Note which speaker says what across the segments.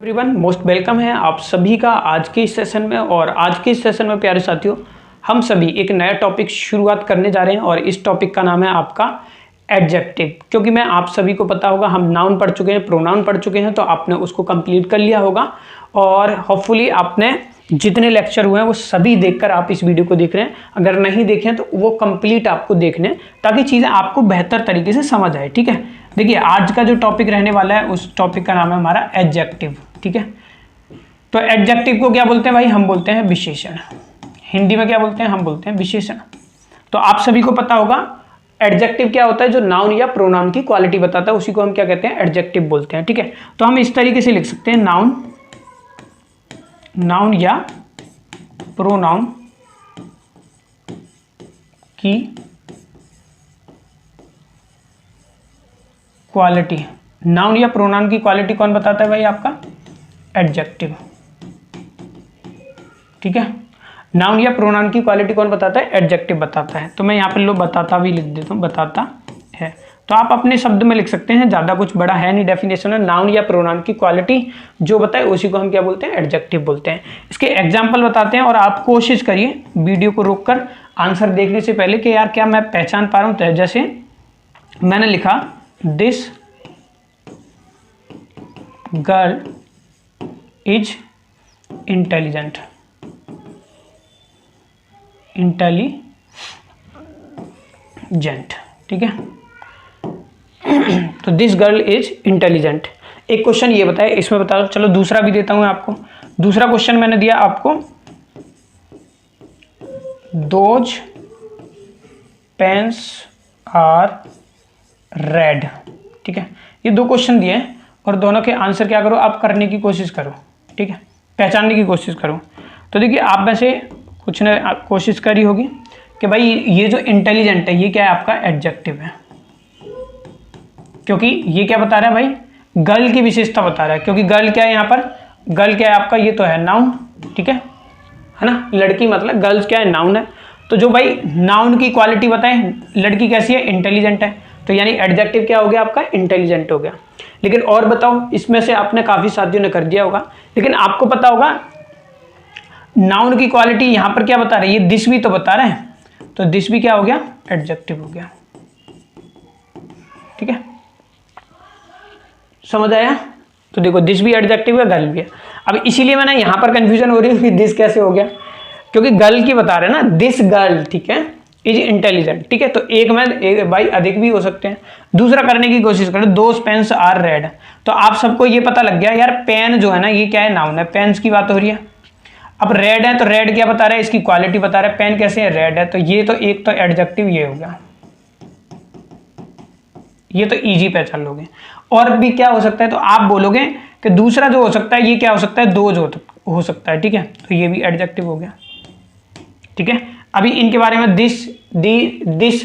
Speaker 1: Everyone most welcome है आप सभी का आज के इस सेशन में। और आज के इस सेशन में प्यारे साथियों हम सभी एक नया टॉपिक शुरुआत करने जा रहे हैं और इस टॉपिक का नाम है आपका एडजेक्टिव। क्योंकि मैं आप सभी को पता होगा हम नाउन पढ़ चुके हैं, प्रोनाउन पढ़ चुके हैं, तो आपने उसको कंप्लीट कर लिया होगा और होपफुली आपने जितने लेक्चर हुए हैं वो सभी देखकर आप इस वीडियो को देख रहे हैं। अगर नहीं देखें तो वो कंप्लीट आपको देखने ताकि चीज़ें आपको बेहतर तरीके से समझ आए। ठीक है, देखिए आज का जो टॉपिक रहने वाला है उस टॉपिक का नाम है हमारा एडजेक्टिव। ठीक है, तो एडजेक्टिव को क्या बोलते हैं भाई? हम बोलते हैं विशेषण। हिंदी में क्या बोलते हैं? हम बोलते हैं विशेषण। तो आप सभी को पता होगा एडजेक्टिव क्या होता है, जो नाउन या प्रोनाउन की क्वालिटी बताता है उसी को हम क्या कहते हैं? एडजेक्टिव बोलते हैं। ठीक है, तो हम इस तरीके से लिख सकते हैं नाउन या प्रोनाउन की क्वालिटी। नाउन या प्रोनाउन की क्वालिटी कौन बताता है भाई? आपका एडजेक्टिव। ठीक है, नाउन या प्रोनाउन की क्वालिटी कौन बताता है? एडजेक्टिव बताता है। तो मैं यहाँ पे लो बताता भी लिख देता हूँ, बताता है। तो आप अपने शब्द में लिख सकते हैं, ज़्यादा कुछ बड़ा है नहीं डेफिनेशन है। नाउन या प्रोनाउन की क्वालिटी जो बताए उसी को हम क्या बोलते हैं? एडजेक्टिव बोलते हैं। इसके एग्जाम्पल बताते हैं और आप कोशिश करिए वीडियो को रोककर आंसर देखने से पहले कि यार क्या मैं पहचान पा रहा हूँ। तो जैसे मैंने लिखा दिस गर्ल इज इंटेलिजेंट। ठीक है, तो दिस गर्ल इज इंटेलिजेंट। एक क्वेश्चन ये बताए, इसमें बता दो। चलो दूसरा भी देता हूं आपको। दूसरा क्वेश्चन मैंने दिया आपको, दोज पेन्स आर रेड। ठीक है, ये दो क्वेश्चन दिए हैं और दोनों के आंसर क्या करो आप? करने की कोशिश करो। ठीक है, पहचानने की कोशिश करो। तो देखिए आप में से कुछ ने कोशिश करी होगी कि भाई ये जो इंटेलिजेंट है ये क्या है? आपका एडजेक्टिव है। क्योंकि ये क्या बता रहा है भाई? गर्ल की विशेषता बता रहा है। क्योंकि गर्ल क्या है यहाँ पर? गर्ल क्या है आपका? ये तो है नाउन। ठीक है ना, लड़की मतलब गर्ल्स क्या है? नाउन है। तो जो भाई नाउन की क्वालिटी बताएं, लड़की कैसी है? इंटेलिजेंट है। तो यानी एडजेक्टिव क्या हो गया आपका? इंटेलिजेंट हो गया। लेकिन और बताओ, इसमें से आपने काफी साथियों ने कर दिया होगा, लेकिन आपको पता होगा नाउन की क्वालिटी यहां पर क्या बता रहे हैं? ये दिस भी तो बता रहे हैं, तो दिस भी क्या हो गया? एडजेक्टिव हो गया। ठीक है, समझ आया? तो देखो दिस भी एडजेक्टिव है, गर्ल भी है। अब इसीलिए मैंने यहां पर कंफ्यूजन हो रही है कि दिस कैसे हो गया, क्योंकि गर्ल की बता रहे हैं ना, दिस गर्ल। ठीक है, इज इंटेलिजेंट। ठीक है, तो एक में एक भाई अधिक भी हो सकते हैं। दूसरा करने की कोशिश करें, दोज पेन्स आर रेड। तो आप सबको ये पता लग गया यार पेन जो है ना ये क्या है? नाउन है। पेन्स की बात हो रही है। अब रेड है तो रेड क्या बता रहा है? इसकी क्वालिटी बता रहा है। पेन कैसे है? रेड है। तो ये तो एक तो एडजेक्टिव ये हो गया, ये तो इजी पहचान लोगे। और भी क्या हो सकता है? तो आप बोलोगे कि दूसरा जो हो सकता है ये क्या हो सकता है? दोज हो सकता है। ठीक है, तो ये भी एडजेक्टिव हो गया। ठीक है, अभी इनके बारे में this this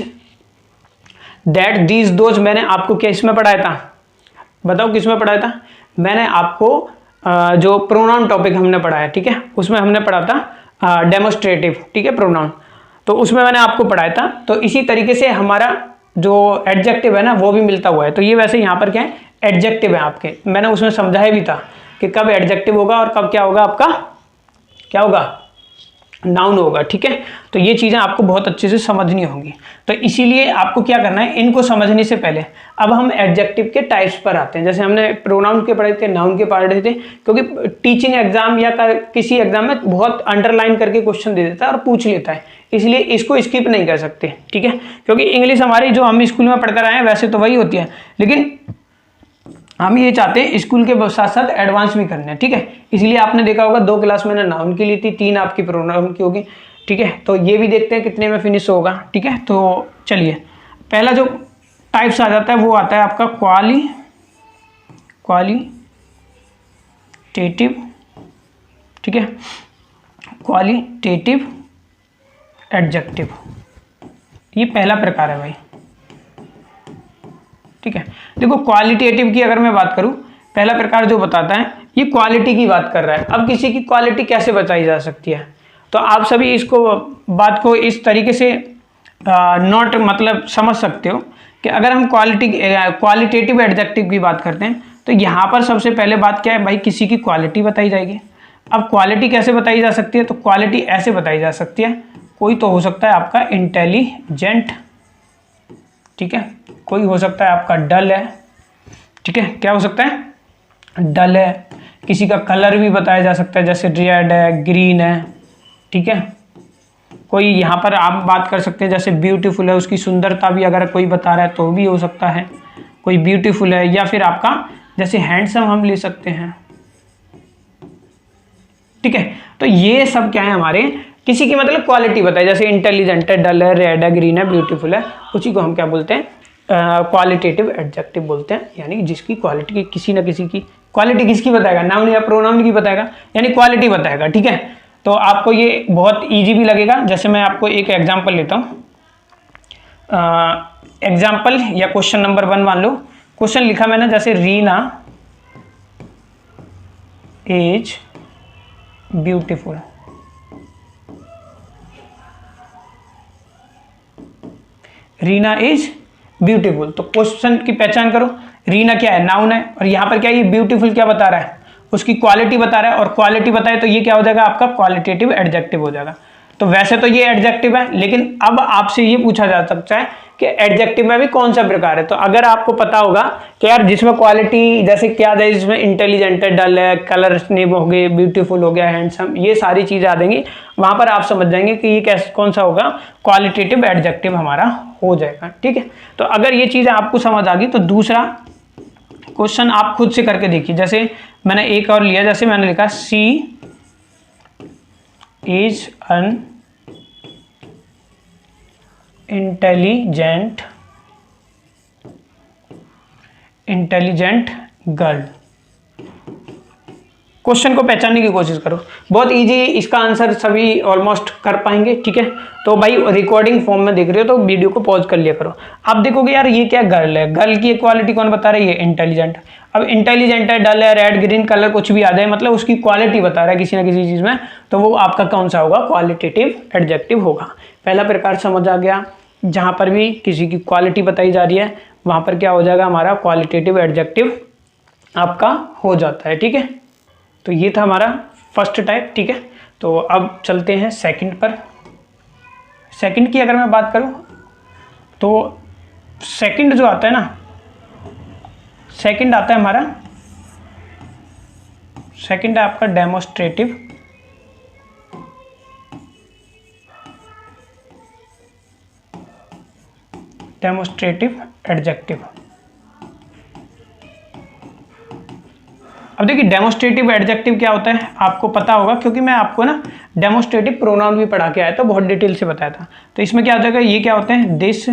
Speaker 1: that these those मैंने आपको क्या इसमें पढ़ाया था? बताओ किसमें पढ़ाया था? मैंने आपको जो प्रोनाउन टॉपिक हमने पढ़ा है, ठीक है, उसमें हमने पढ़ा था डेमोस्ट्रेटिव। ठीक है, प्रोनाउन, तो उसमें मैंने आपको पढ़ाया था। तो इसी तरीके से हमारा जो एडजेक्टिव है ना वो भी मिलता हुआ है। तो ये वैसे यहाँ पर क्या है? एडजेक्टिव है आपके। मैंने उसमें समझाया भी था कि कब एडजेक्टिव होगा और कब क्या होगा आपका? क्या होगा? नाउन होगा। ठीक है, तो ये चीजें आपको बहुत अच्छे से समझनी होंगी। तो इसीलिए आपको क्या करना है, इनको समझने से पहले अब हम एडजेक्टिव के टाइप्स पर आते हैं। जैसे हमने प्रोनाउन के पढ़े थे, नाउन के पढ़े थे, क्योंकि टीचिंग एग्जाम या किसी एग्जाम में बहुत अंडरलाइन करके क्वेश्चन दे देता है और पूछ लेता है, इसलिए इसको स्किप नहीं कर सकते। ठीक है, क्योंकि इंग्लिश हमारी जो हम स्कूल में पढ़कर आए हैं वैसे तो वही होती है, लेकिन हम ये चाहते हैं स्कूल के साथ साथ एडवांस भी करने हैं। ठीक है, इसलिए आपने देखा होगा 2 क्लास मैंने नाउन की ली थी, 3 आपकी प्रोनाउन की होगी। ठीक है, तो ये भी देखते हैं कितने में फिनिश होगा। ठीक है, तो चलिए पहला जो टाइप्स आ जाता है वो आता है आपका क्वालिटेटिव। ठीक है, क्वालिटेटिव एडजेक्टिव, ये पहला प्रकार है भाई। ठीक है, देखो क्वालिटेटिव की अगर मैं बात करूं, पहला प्रकार जो बताता है ये क्वालिटी की बात कर रहा है। अब किसी की क्वालिटी कैसे बताई जा सकती है? तो आप सभी इसको बात को इस तरीके से नोट मतलब समझ सकते हो कि अगर हम क्वालिटेटिव एडजेक्टिव की बात करते हैं तो यहाँ पर सबसे पहले बात क्या है भाई, किसी की क्वालिटी बताई जाएगी। अब क्वालिटी कैसे बताई जा सकती है, तो क्वालिटी ऐसे बताई जा सकती है, कोई तो हो सकता है आपका इंटेलिजेंट, ठीक है, कोई हो सकता है आपका डल है, ठीक है, क्या हो सकता है, डल है। किसी का कलर भी बताया जा सकता है, जैसे रेड है, ग्रीन है, ठीक है। कोई यहाँ पर आप बात कर सकते हैं जैसे ब्यूटीफुल है, उसकी सुंदरता भी अगर कोई बता रहा है तो भी हो सकता है, कोई ब्यूटीफुल है। या फिर आपका जैसे हैंडसम हम ले सकते हैं, ठीक है। तो ये सब क्या है, हमारे किसी की मतलब क्वालिटी बताए, जैसे इंटेलिजेंट है, डल है, रेड है, ग्रीन है, ब्यूटीफुल है, उसी को हम क्या बोलते हैं, क्वालिटेटिव एडजेक्टिव बोलते हैं। यानी जिसकी क्वालिटी की, किसी ना किसी की क्वालिटी किसकी बताएगा, नाउन या प्रोनाउन की बताएगा, यानी क्वालिटी बताएगा, ठीक है। तो आपको ये बहुत इजी भी लगेगा। जैसे मैं आपको एक एग्जांपल लेता हूँ, एग्जांपल या क्वेश्चन नंबर 1 मान लो। क्वेश्चन लिखा मैंने जैसे Reena is beautiful, Reena is beautiful. तो क्वेश्चन की पहचान करो, रीना क्या है, नाउन है, और यहाँ पर क्या है, ये ब्यूटीफुल क्या बता रहा है, उसकी क्वालिटी बता रहा है, और क्वालिटी बताए तो ये क्या हो जाएगा, आपका क्वालिटेटिव एडजेक्टिव हो जाएगा। तो वैसे तो ये एडजेक्टिव है, लेकिन अब आपसे ये पूछा जा सकता है कि एडजेक्टिव में भी कौन सा प्रकार है। तो अगर आपको पता होगा कि यार जिसमें क्वालिटी जैसे क्या है, जिसमें इंटेलिजेंट है, डल है, कलर नेम हो गए, ब्यूटीफुल हो गया, हैंडसम, ये सारी चीजें आ देंगी, वहां पर आप समझ जाएंगे कि ये कैसे कौन सा होगा, क्वालिटेटिव एडजेक्टिव हमारा हो जाएगा, ठीक है। तो अगर ये चीजें आपको समझ आ गई तो दूसरा क्वेश्चन आप खुद से करके देखिए। जैसे मैंने एक और लिया, जैसे मैंने लिखा she is an intelligent girl. Question को पहचानने की कोशिश करो, बहुत इजी, इसका आंसर सभी ऑलमोस्ट कर पाएंगे, ठीक है। तो भाई रिकॉर्डिंग फॉर्म में देख रहे हो तो वीडियो को पॉज कर लिया करो। आप देखोगे यार ये क्या गर्ल है, गर्ल की क्वालिटी कौन बता रहा है, ये इंटेलिजेंट। अब इंटेलिजेंट है, डल है, रेड, ग्रीन, कलर कुछ भी आ जाए, मतलब उसकी क्वालिटी बता रहा है किसी ना किसी चीज में, तो वो आपका कौन सा होगा, क्वालिटेटिव एडजेक्टिव होगा। पहला प्रकार समझ आ गया, जहां पर भी किसी की क्वालिटी बताई जा रही है वहां पर क्या हो जाएगा, हमारा क्वालिटेटिव एडजेक्टिव आपका हो जाता है, ठीक है। तो ये था हमारा फर्स्ट टाइप, ठीक है। तो अब चलते हैं सेकंड पर। सेकंड की अगर मैं बात करूं तो सेकंड जो आता है ना, सेकंड आता है हमारा, सेकंड है आपका डेमोस्ट्रेटिव एडजेक्टिव। अब देखिए डेमोस्ट्रेटिव एडजेक्टिव क्या होता है आपको पता होगा, क्योंकि मैं आपको ना डेमोस्ट्रेटिव प्रोनाउन भी पढ़ा के आया था, बहुत डिटेल से बताया था। तो इसमें क्या हो जाएगा, ये क्या होते हैं, this,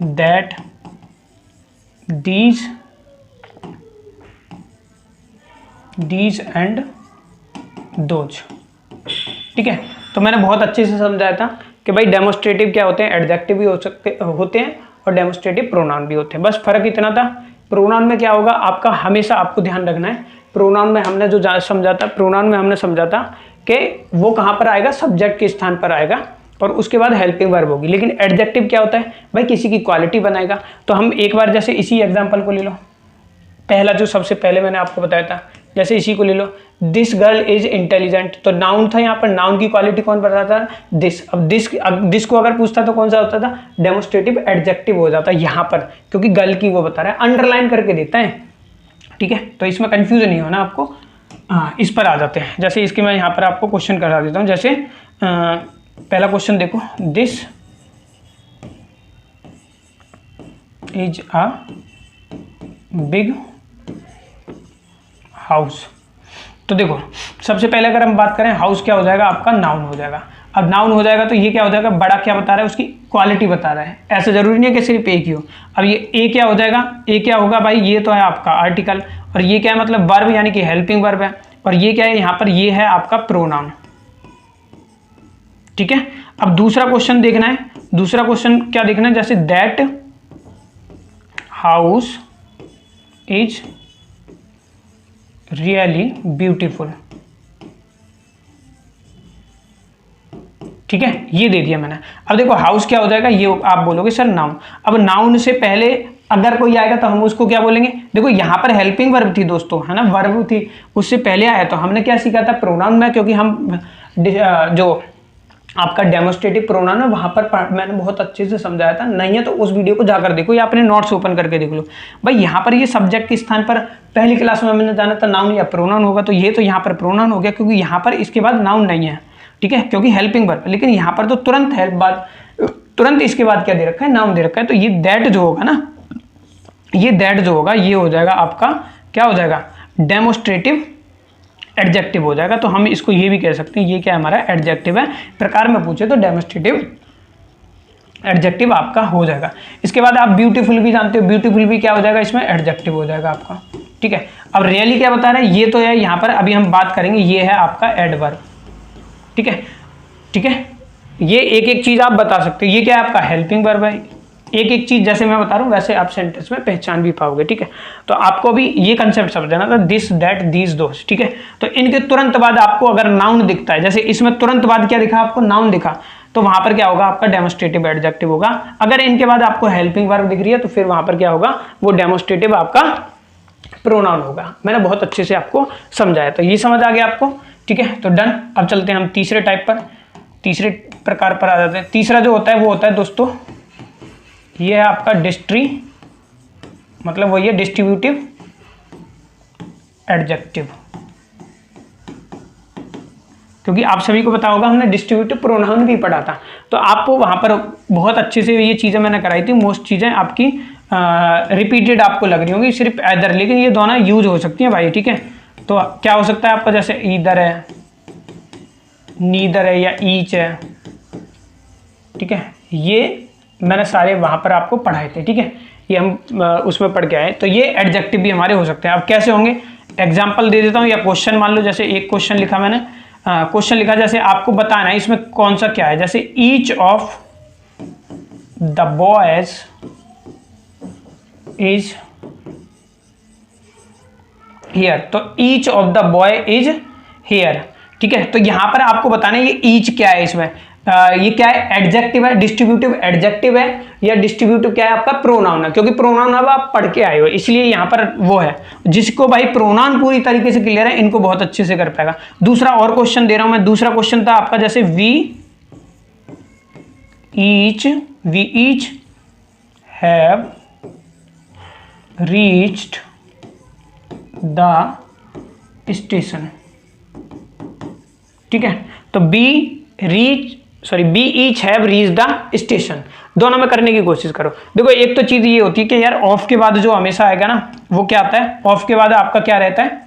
Speaker 1: that, these and those, ठीक है। तो मैंने बहुत अच्छे से समझाया था कि भाई डेमोस्ट्रेटिव क्या होते हैं, एडजेक्टिव भी होते हैं और डेमोस्ट्रेटिव प्रोनाउन भी होते हैं। बस फर्क इतना था, प्रोनाउन में क्या होगा आपका, हमेशा आपको ध्यान रखना है, प्रोनाउन में हमने जो समझा था, प्रोनाउन में हमने समझा था कि वो कहाँ पर आएगा, सब्जेक्ट के स्थान पर आएगा और उसके बाद हेल्पिंग वर्ब होगी। लेकिन एडजेक्टिव क्या होता है भाई, किसी की क्वालिटी बनाएगा। तो हम एक बार जैसे इसी एग्जाम्पल को ले लो, पहला जो सबसे पहले मैंने आपको बताया था, जैसे इसी को ले लो, दिस गर्ल इज इंटेलिजेंट, तो नाउन था, यहाँ पर नाउन की क्वालिटी कौन बताता था, दिस। अब दिस को अगर पूछता तो कौन सा होता था, डेमोस्ट्रेटिव एडजेक्टिव हो जाता है यहाँ पर, क्योंकि गर्ल की वो बता रहा है, अंडरलाइन करके देता है, ठीक है। तो इसमें कंफ्यूजन नहीं होना आपको। इस पर आ जाते हैं, जैसे इसके मैं यहाँ पर आपको क्वेश्चन करा देता हूँ। जैसे पहला क्वेश्चन देखो, this is a big house. तो देखो सबसे पहले अगर हम बात करें, हाउस क्या हो जाएगा आपका, नाउन हो जाएगा। अब नाउन हो जाएगा तो ये क्या हो जाएगा, बड़ा क्या बता रहा है, उसकी क्वालिटी बता रहा है। ऐसा जरूरी नहीं है कि सिर्फ एक ही हो। अब ये ए क्या हो जाएगा, ए क्या होगा भाई, ये तो है आपका आर्टिकल, और ये क्या है मतलब वर्ब, यानी कि हेल्पिंग वर्ब है, और ये क्या है यहाँ पर, ये है आपका प्रोनाउन, ठीक है। अब दूसरा क्वेश्चन देखना है, दूसरा क्वेश्चन क्या देखना है, जैसे that house is really beautiful, ठीक है, ये दे दिया मैंने। अब देखो हाउस क्या हो जाएगा, ये आप बोलोगे सर नाउन। अब नाउन से पहले अगर कोई आएगा तो हम उसको क्या बोलेंगे, देखो यहाँ पर हेल्पिंग वर्ब थी दोस्तों, है ना, वर्ब थी, उससे पहले आया तो हमने क्या सीखा था, प्रोनाउन में, क्योंकि हम जो आपका डेमोस्ट्रेटिव प्रोनाउन है वहां पर मैंने बहुत अच्छे से समझाया था, नहीं है तो उस वीडियो को जाकर देखो या अपने नोट्स ओपन करके देख लो भाई। यहाँ पर ये सब्जेक्ट के स्थान पर पहली क्लास में मैंने जाना था नाउन या प्रोनाउन होगा, तो ये तो यहाँ पर प्रोनाउन हो गया क्योंकि यहाँ पर इसके बाद नाउन नहीं है, ठीक है, क्योंकि हेल्पिंग वर्ब। लेकिन यहाँ पर तो तुरंत इसके बाद क्या दे रखा है, नाउन दे रखा है, तो ये दैट जो होगा ना, ये दैट जो होगा ये हो जाएगा आपका, क्या हो जाएगा, डेमोस्ट्रेटिव एडजेक्टिव हो जाएगा। तो हम इसको ये भी कह सकते हैं, ये क्या हमारा एडजेक्टिव है, प्रकार में पूछे तो डेमोस्ट्रेटिव एडजेक्टिव आपका हो जाएगा। इसके बाद आप ब्यूटीफुल भी जानते हो, ब्यूटीफुल भी क्या हो जाएगा, इसमें एडजेक्टिव हो जाएगा आपका, ठीक है। अब रियली क्या बता रहे हैं, ये तो है यहाँ पर, अभी हम बात करेंगे, ये है आपका एडवर्ब, ठीक है, ठीक है। ये एक एक चीज आप बता सकते हो, ये क्या है आपका हेल्पिंग वर्ब है, एक एक चीज जैसे मैं बता रहा हूँ वैसे आप सेंटेंस में पहचान भी पाओगे, ठीक है। तो आपको भी ये कंसेप्ट समझना था, दिस दैट दीज दोस, ठीक है। तो इनके तुरंत बाद आपको अगर नाउन दिखता है, जैसे इसमें तुरंत बाद क्या दिखा आपको, नाउन दिखा, तो वहां पर क्या होगा आपका डेमोस्ट्रेटिव एडजेक्टिव होगा। अगर इनके बाद आपको हेल्पिंग वर्ब दिख रही है तो फिर वहां पर क्या होगा, वो डेमोस्ट्रेटिव आपका प्रोनाउन होगा। मैंने बहुत अच्छे से आपको समझाया, तो ये समझ आ गया आपको, ठीक है। तो डन। अब चलते हैं हम तीसरे टाइप पर, तीसरे प्रकार पर आ जाते हैं। तीसरा जो होता है वो होता है दोस्तों, ये है आपका मतलब वही है डिस्ट्रीब्यूटिव एडजेक्टिव, क्योंकि आप सभी को पता होगा हमने डिस्ट्रीब्यूटिव प्रोनाउन भी पढ़ा था, तो आपको वहां पर बहुत अच्छे से ये चीजें मैंने कराई थी। मोस्ट चीजें आपकी रिपीटेड आपको लग रही होंगी, सिर्फ ऐदर, लेकिन ये दोनों यूज हो सकती हैं भाई, ठीक है। तो क्या हो सकता है आपका, जैसे ईदर है, नीदर है, या ईच है, ठीक है। ये मैंने सारे वहां पर आपको पढ़ाए थे, ठीक है, ये हम उसमें पढ़ के आए। तो ये एडजेक्टिव भी हमारे हो सकते हैं। अब कैसे होंगे, एग्जांपल दे देता हूँ, या क्वेश्चन मान लो, जैसे एक क्वेश्चन लिखा मैंने, क्वेश्चन लिखा, जैसे आपको बताना है इसमें कौन सा क्या है, जैसे each of the boys is here, तो each of the boy is here, ठीक है। तो यहां पर आपको बताना है ये ईच क्या है, इसमें ये क्या है, एडजेक्टिव है, डिस्ट्रीब्यूटिव एडजेक्टिव है, या डिस्ट्रीब्यूटिव क्या है आपका, प्रोनाउन है, क्योंकि प्रोनाउन अब आप पढ़ के आए हो, इसलिए यहां पर वो है। जिसको भाई प्रोनाउन पूरी तरीके से क्लियर है, इनको बहुत अच्छे से कर पाएगा। दूसरा और क्वेश्चन दे रहा हूं मैं, दूसरा क्वेश्चन था आपका, जैसे we each have reached the station, ठीक है। तो B each have reach the station, दोनों में करने की कोशिश करो। देखो एक तो चीज ये होती है कि यार ऑफ के बाद जो हमेशा आएगा ना, वो क्या आता है, ऑफ के बाद आपका क्या रहता है,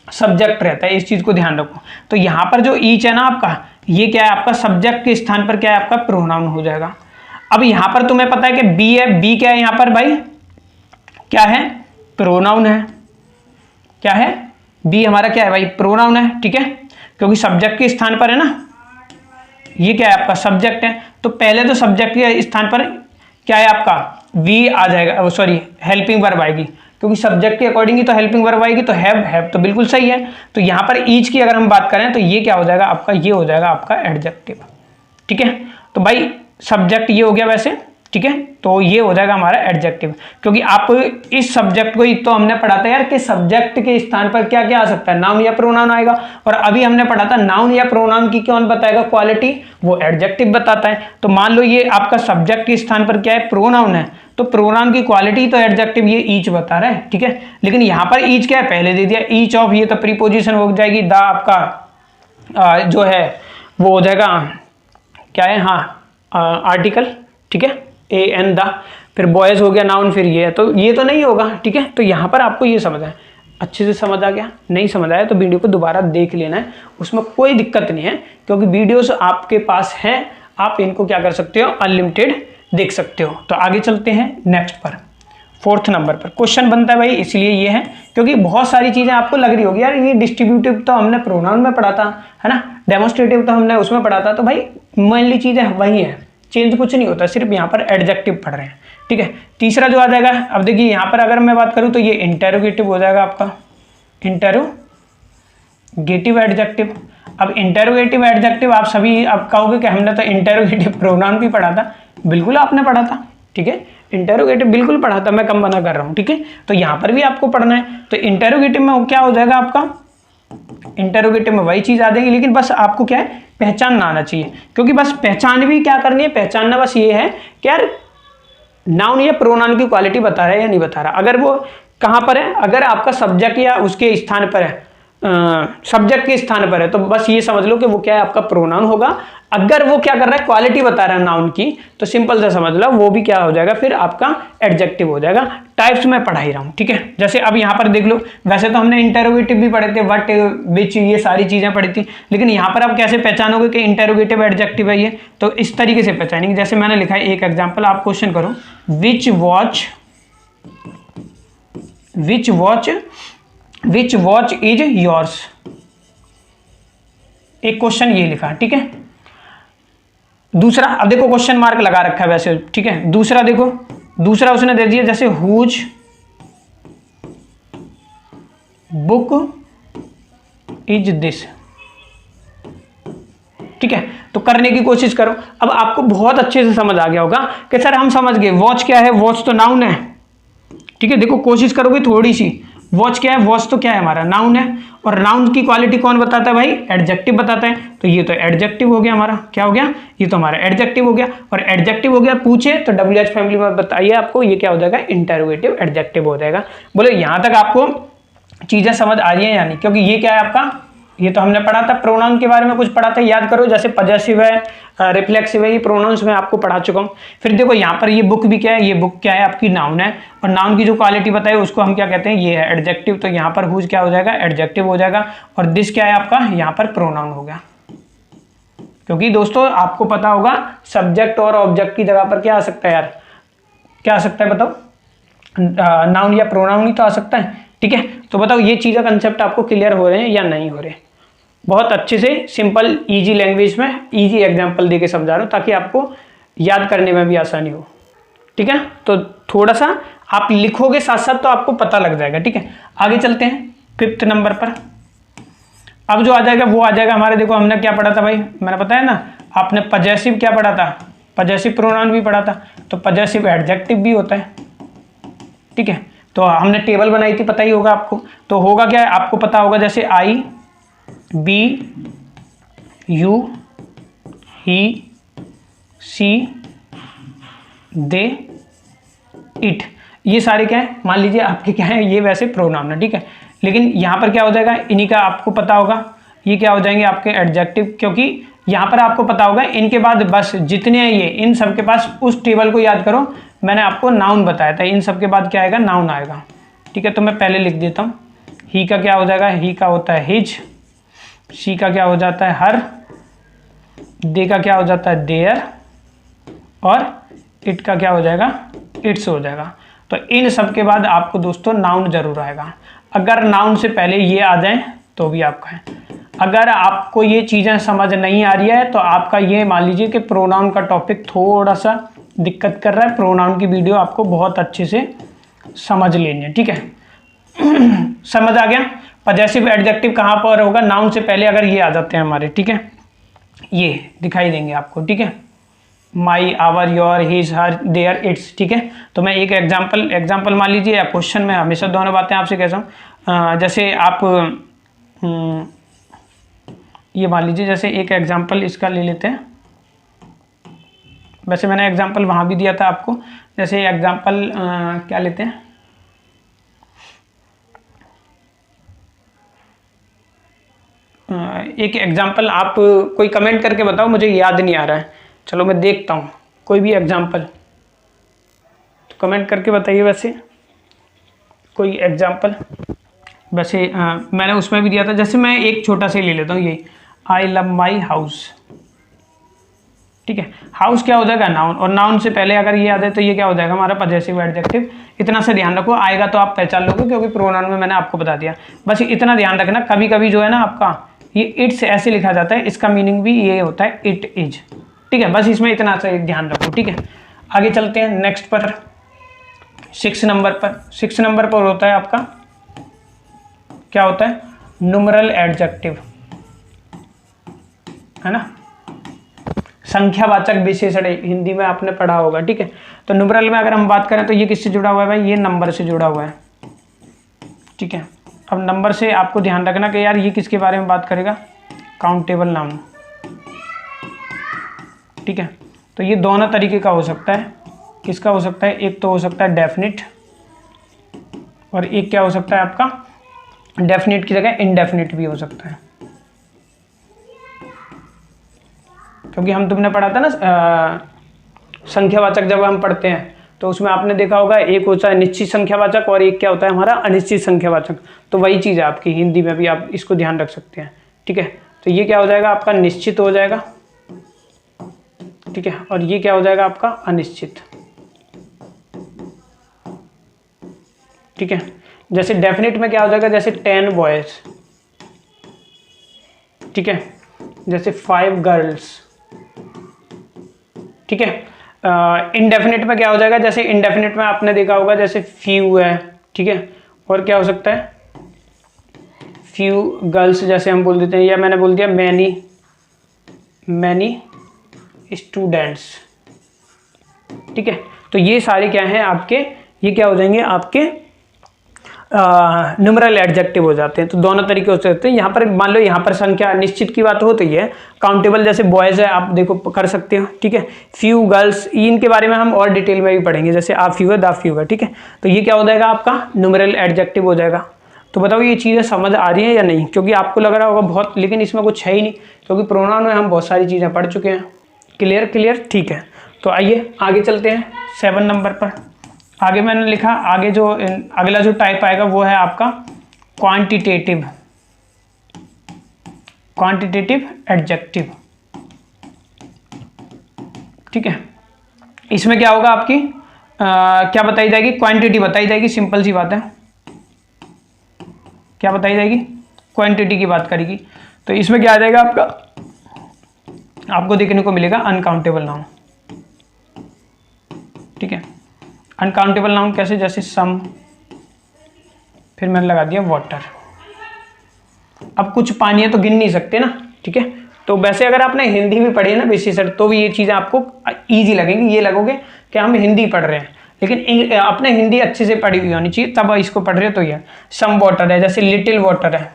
Speaker 1: सब्जेक्ट रहता है, इस चीज को ध्यान रखो। तो यहां पर जो ईच है ना आपका, ये क्या है आपका, सब्जेक्ट के स्थान पर क्या है आपका, प्रोनाउन हो जाएगा। अब यहां पर तुम्हें पता है कि बी है, बी क्या है यहां पर भाई, क्या है, प्रोनाउन है, क्या है, बी हमारा क्या है भाई, प्रोनाउन है, ठीक है, क्योंकि सब्जेक्ट के स्थान पर है ना, ये क्या है आपका, सब्जेक्ट है। तो पहले तो सब्जेक्ट के स्थान पर क्या है आपका, वी आ जाएगा, सॉरी हेल्पिंग वर्ब आएगी, क्योंकि सब्जेक्ट के अकॉर्डिंग ही तो हेल्पिंग वर्ब आएगी, तो हैव तो बिल्कुल सही है। तो यहां पर ईच की अगर हम बात करें तो ये क्या हो जाएगा आपका, ये हो जाएगा आपका एडजेक्टिव, ठीक है। तो भाई सब्जेक्ट ये हो गया वैसे, ठीक है, तो ये हो जाएगा हमारा एडजेक्टिव, क्योंकि आपको इस सब्जेक्ट को ही तो हमने पढ़ा था यार कि सब्जेक्ट के स्थान पर क्या क्या आ सकता है, नाउन या प्रोनाउन आएगा। और अभी हमने पढ़ा था नाउन या प्रोनाउन की कौन बताएगा क्वालिटी, वो एडजेक्टिव बताता है। तो मान लो ये आपका सब्जेक्ट के स्थान पर क्या है, प्रोनाउन है, तो प्रोनाउन की क्वालिटी तो एडजेक्टिव ये ईच बता रहा है, ठीक है। लेकिन यहाँ पर ईच क्या है, पहले दे दिया, ईच ऑफ, ये तो प्रीपोजिशन हो जाएगी, द आपका जो है वो हो जाएगा क्या है, हाँ आर्टिकल, ठीक है, ए एन द, फिर बॉयज हो गया नाउन, फिर ये है, तो ये तो नहीं होगा, ठीक है। तो यहाँ पर आपको ये समझ है, अच्छे से समझ आ गया, नहीं समझ आया तो वीडियो को दोबारा देख लेना है, उसमें कोई दिक्कत नहीं है, क्योंकि वीडियोस आपके पास हैं, आप इनको क्या कर सकते हो, अनलिमिटेड देख सकते हो। तो आगे चलते हैं नेक्स्ट पर, फोर्थ नंबर पर क्वेश्चन बनता है भाई, इसलिए ये है क्योंकि बहुत सारी चीजें आपको लग रही होगी यार, ये डिस्ट्रीब्यूटिव तो हमने प्रोनाउन में पढ़ा था, है ना, डेमोस्ट्रेटिव तो हमने उसमें पढ़ा था, तो भाई मेनली चीजें वही है, चेंज कुछ नहीं होता, सिर्फ यहाँ पर एडजेक्टिव पढ़ रहे हैं, ठीक है। तीसरा जो आ जाएगा, अब देखिए यहाँ पर अगर मैं बात करूँ तो ये इंटेरोगेटिव हो जाएगा आपका, इंटेरोगेटिव एडजेक्टिव। अब इंटेरोगेटिव एडजेक्टिव आप सभी अब कहोगे कि हमने तो इंटेरोगेटिव प्रोनाउन भी पढ़ा था, बिल्कुल आपने पढ़ा था, ठीक है, इंटेरोगेटिव बिल्कुल पढ़ा था, मैं कम बना कर रहा हूँ, ठीक है। तो यहाँ पर भी आपको पढ़ना है, तो इंटेरोगेटिव में क्या हो जाएगा आपका, इंटेरोगेटिव में वही चीज आ जाएगी, लेकिन बस आपको क्या है, पहचानना आना चाहिए, क्योंकि बस पहचान भी क्या करनी है, पहचानना बस ये है कि यार नाउन या प्रोनाउन की क्वालिटी बता रहा है या नहीं बता रहा। अगर वो कहाँ पर है, अगर आपका सब्जेक्ट या उसके स्थान पर है, सब्जेक्ट के स्थान पर है, तो बस ये समझ लो कि वो क्या है, आपका प्रोनाउन होगा। अगर वो क्या कर रहा है, क्वालिटी बता रहा है नाउन की, तो सिंपल से समझ लो वो भी क्या हो जाएगा, फिर आपका एडजेक्टिव हो जाएगा। टाइप्स में पढ़ा ही रहा हूं, ठीक है। जैसे अब यहाँ पर देख लो, वैसे तो हमने इंटेरोगेटिव भी पढ़े थे, व्हाट, विच, ये सारी चीजें पढ़ी थी, लेकिन यहाँ पर आप कैसे पहचानोगे कि इंटेरोगेटिव एडजेक्टिव है ये, तो इस तरीके से पहचानेंगे। जैसे मैंने लिखा है एक एग्जाम्पल, आप क्वेश्चन करो, विच वॉच इज योर्स, एक क्वेश्चन ये लिखा, ठीक है। दूसरा, अब देखो क्वेश्चन मार्क लगा रखा है वैसे, ठीक है। दूसरा देखो, दूसरा उसने दे दिया जैसे हुज बुक इज दिस, ठीक है। तो करने की कोशिश करो। अब आपको बहुत अच्छे से समझ आ गया होगा कि सर हम समझ गए वॉच क्या है, वॉच तो नाउन है, ठीक है। देखो कोशिश करोगे थोड़ी सी, वॉच क्या है, वॉच तो क्या है हमारा, नाउन है, और नाउन की क्वालिटी कौन बताता है भाई, एडजेक्टिव बताता है। तो ये तो एडजेक्टिव हो गया हमारा, क्या हो गया, ये तो हमारा एडजेक्टिव हो गया। और एडजेक्टिव हो गया, पूछे तो WH फैमिली में बताइए आपको, ये क्या हो जाएगा, इंटेरोगेटिव एडजेक्टिव हो जाएगा। बोलो यहां तक आपको चीजें समझ आ रही है या नहीं, क्योंकि ये क्या है आपका, ये तो हमने पढ़ा था, प्रोनाउन के बारे में कुछ पढ़ा था, याद करो, जैसे पजेसिव है, रिफ्लेक्सिव है, ये प्रोनाउंस में आपको पढ़ा चुका हूं। फिर देखो यहाँ पर ये बुक भी क्या है, ये बुक क्या है, आपकी नाउन है, और नाउन की जो क्वालिटी बताई उसको हम क्या कहते हैं, ये है एडजेक्टिव। तो यहाँ पर हुज क्या हो जाएगा, एडजेक्टिव हो जाएगा, और दिस क्या है आपका, यहाँ पर प्रोनाउन हो गया। क्योंकि दोस्तों आपको पता होगा सब्जेक्ट और ऑब्जेक्ट की जगह पर क्या आ सकता है यार, क्या आ सकता है बताओ, नाउन या प्रोनाउन ही तो आ सकता है, ठीक है। तो बताओ ये चीज़ का कंसेप्ट आपको क्लियर हो रहे हैं या नहीं हो रहे। बहुत अच्छे से सिंपल इजी लैंग्वेज में इजी एग्जांपल देके समझा रहा हूँ, ताकि आपको याद करने में भी आसानी हो, ठीक है। तो थोड़ा सा आप लिखोगे साथ साथ तो आपको पता लग जाएगा, ठीक है। आगे चलते हैं 5th नंबर पर। अब जो आ जाएगा वो आ जाएगा हमारे, देखो हमने क्या पढ़ा था भाई, मैंने बताया ना, आपने पजेसिव क्या पढ़ा था, पजेसिव प्रोनाउन भी पढ़ा था, तो पजेसिव एडजेक्टिव भी होता है, ठीक है। तो हमने टेबल बनाई थी, पता ही होगा आपको। तो होगा क्या, आपको पता होगा, जैसे I, we, you, he, she, they, it, ये सारे क्या है, मान लीजिए आपके क्या है, ये वैसे प्रोनाउन है, ठीक है। लेकिन यहाँ पर क्या हो जाएगा, इन्हीं का आपको पता होगा, ये क्या हो जाएंगे आपके एडजेक्टिव, क्योंकि यहाँ पर आपको पता होगा इनके बाद बस जितने हैं ये, इन सब के पास उस टेबल को याद करो, मैंने आपको नाउन बताया था, इन सब के बाद क्या आएगा, नाउन आएगा, ठीक है। तो मैं पहले लिख देता हूँ, ही का क्या हो जाएगा, ही का होता है हिज, सी का क्या हो जाता है हर, दे का क्या हो जाता है देयर, और इट का क्या हो जाएगा, इट्स हो जाएगा। तो इन सब के बाद आपको दोस्तों नाउन जरूर आएगा। अगर नाउन से पहले ये आ जाए तो भी आपका है। अगर आपको ये चीज़ें समझ नहीं आ रही है तो आपका ये मान लीजिए कि प्रोनाउन का टॉपिक थोड़ा सा दिक्कत कर रहा है, प्रोनाउन की वीडियो आपको बहुत अच्छे से समझ लेनी है, ठीक है। समझ आ गया। पजेसिव एडजेक्टिव कहाँ पर होगा, नाउन से पहले अगर ये आ जाते हैं हमारे, ठीक है, ये दिखाई देंगे आपको, ठीक है, my, our, your, his, her, their, its, ठीक है। तो मैं एक एग्जाम्पल मान लीजिए, या क्वेश्चन में हमेशा दोनों बातें आपसे कहता हूँ। जैसे आप ये मान लीजिए, जैसे एक एग्जाम्पल इसका ले लेते हैं, वैसे मैंने एग्जाम्पल वहाँ भी दिया था आपको, जैसे एग्जाम्पल क्या लेते हैं, एक एग्जाम्पल आप कोई कमेंट करके बताओ, मुझे याद नहीं आ रहा है, चलो मैं देखता हूँ कोई भी एग्जाम्पल, तो कमेंट करके बताइए। वैसे कोई एग्जाम्पल, वैसे मैंने उसमें भी दिया था, जैसे मैं एक छोटा सा ले लेता हूँ, ये आई लव माई हाउस, ठीक है। हाउस क्या हो जाएगा, नाउन, और नाउन से पहले अगर ये आ जाए तो ये क्या हो जाएगा हमारा पजेसिव एडजेक्टिव। इतना सा ध्यान रखो, आएगा तो आप पहचान लोगे, क्योंकि प्रोनाउन में मैंने आपको बता दिया। बस इतना ध्यान रखना, कभी कभी जो है ना आपका ये इट्स ऐसे लिखा जाता है, इसका मीनिंग भी ये होता है इट इज, ठीक है। बस इसमें इतना सा ध्यान रखो, ठीक है। आगे चलते हैं नेक्स्ट पर, 6 नंबर पर। 6 नंबर पर होता है आपका क्या होता है, न्यूमरल एडजेक्टिव, है ना। संख्यावाचक विशेषण हिंदी में आपने पढ़ा होगा, ठीक है। तो न्यूमरल में अगर हम बात करें तो ये किससे जुड़ा हुआ है भाई, ये नंबर से जुड़ा हुआ है, ठीक है। अब नंबर से आपको ध्यान रखना कि यार ये किसके बारे में बात करेगा, काउंटेबल नाउन, ठीक है। तो ये दोनों तरीके का हो सकता है, किसका हो सकता है, एक तो हो सकता है डेफिनिट, और एक क्या हो सकता है आपका, डेफिनिट की जगह इनडेफिनिट भी हो सकता है, क्योंकि हम तुमने पढ़ा था ना संख्यावाचक, जब हम पढ़ते हैं तो उसमें आपने देखा होगा एक होता है निश्चित संख्यावाचक और एक क्या होता है हमारा अनिश्चित संख्यावाचक। तो वही चीज़ है आपकी हिंदी में भी, आप इसको ध्यान रख सकते हैं, ठीक है। तो ये क्या हो जाएगा आपका, निश्चित हो जाएगा, ठीक है, और ये क्या हो जाएगा आपका अनिश्चित, ठीक है। जैसे डेफिनेट में क्या हो जाएगा, जैसे 10 बॉयज, ठीक है, जैसे 5 गर्ल्स, ठीक है। इनडेफिनिट में क्या हो जाएगा, जैसे इनडेफिनिट में आपने देखा होगा जैसे फ्यू है, ठीक है, और क्या हो सकता है, फ्यू गर्ल्स जैसे हम बोल देते हैं, या मैंने बोल दिया मैनी स्टूडेंट्स, ठीक है। तो ये सारे क्या हैं आपके, ये क्या हो जाएंगे आपके न्यूमरल एडजेक्टिव हो जाते हैं। तो दोनों तरीके हो सकते हैं। यहाँ पर मान लो यहाँ पर संख्या निश्चित की बात हो तो ये काउंटेबल, जैसे बॉयज है आप देखो कर सकते हो, ठीक है। फ्यू गर्ल्स, इनके बारे में हम और डिटेल में भी पढ़ेंगे, जैसे आ फ्यू है दा फ्यू है, ठीक है। तो ये क्या हो जाएगा आपका न्यूमरल एडजेक्टिव हो जाएगा। तो बताओ ये चीज़ें समझ आ रही हैं या नहीं, क्योंकि आपको लग रहा होगा बहुत, लेकिन इसमें कुछ है ही नहीं, क्योंकि प्रोनाउन में हम बहुत सारी चीज़ें पढ़ चुके हैं। क्लियर, ठीक है। तो आइए आगे चलते हैं 7 नंबर पर। आगे मैंने लिखा, आगे जो अगला जो टाइप आएगा वो है आपका क्वांटिटेटिव एडजेक्टिव, ठीक है। इसमें क्या होगा आपकी क्या बताई जाएगी, क्वांटिटी बताई जाएगी, सिंपल सी बात है। क्या बताई जाएगी, क्वांटिटी की बात करेगी। तो इसमें क्या आ जाएगा आपका, आपको देखने को मिलेगा अनकाउंटेबल नाउन, ठीक है। अनकाउंटेबल नाउन कैसे, जैसे सम, फिर मैंने लगा दिया वाटर। अब कुछ पानी है तो गिन नहीं सकते ना, ठीक है। तो वैसे अगर आपने हिंदी भी पढ़ी है ना विशेषण, तो भी ये चीज़ें आपको इजी लगेंगी, ये लगोगे कि हम हिंदी पढ़ रहे हैं, लेकिन अपने हिंदी अच्छे से पढ़ी हुई होनी चाहिए, तब इसको पढ़ रहे हो। तो ये सम वाटर है, जैसे लिटिल वाटर है,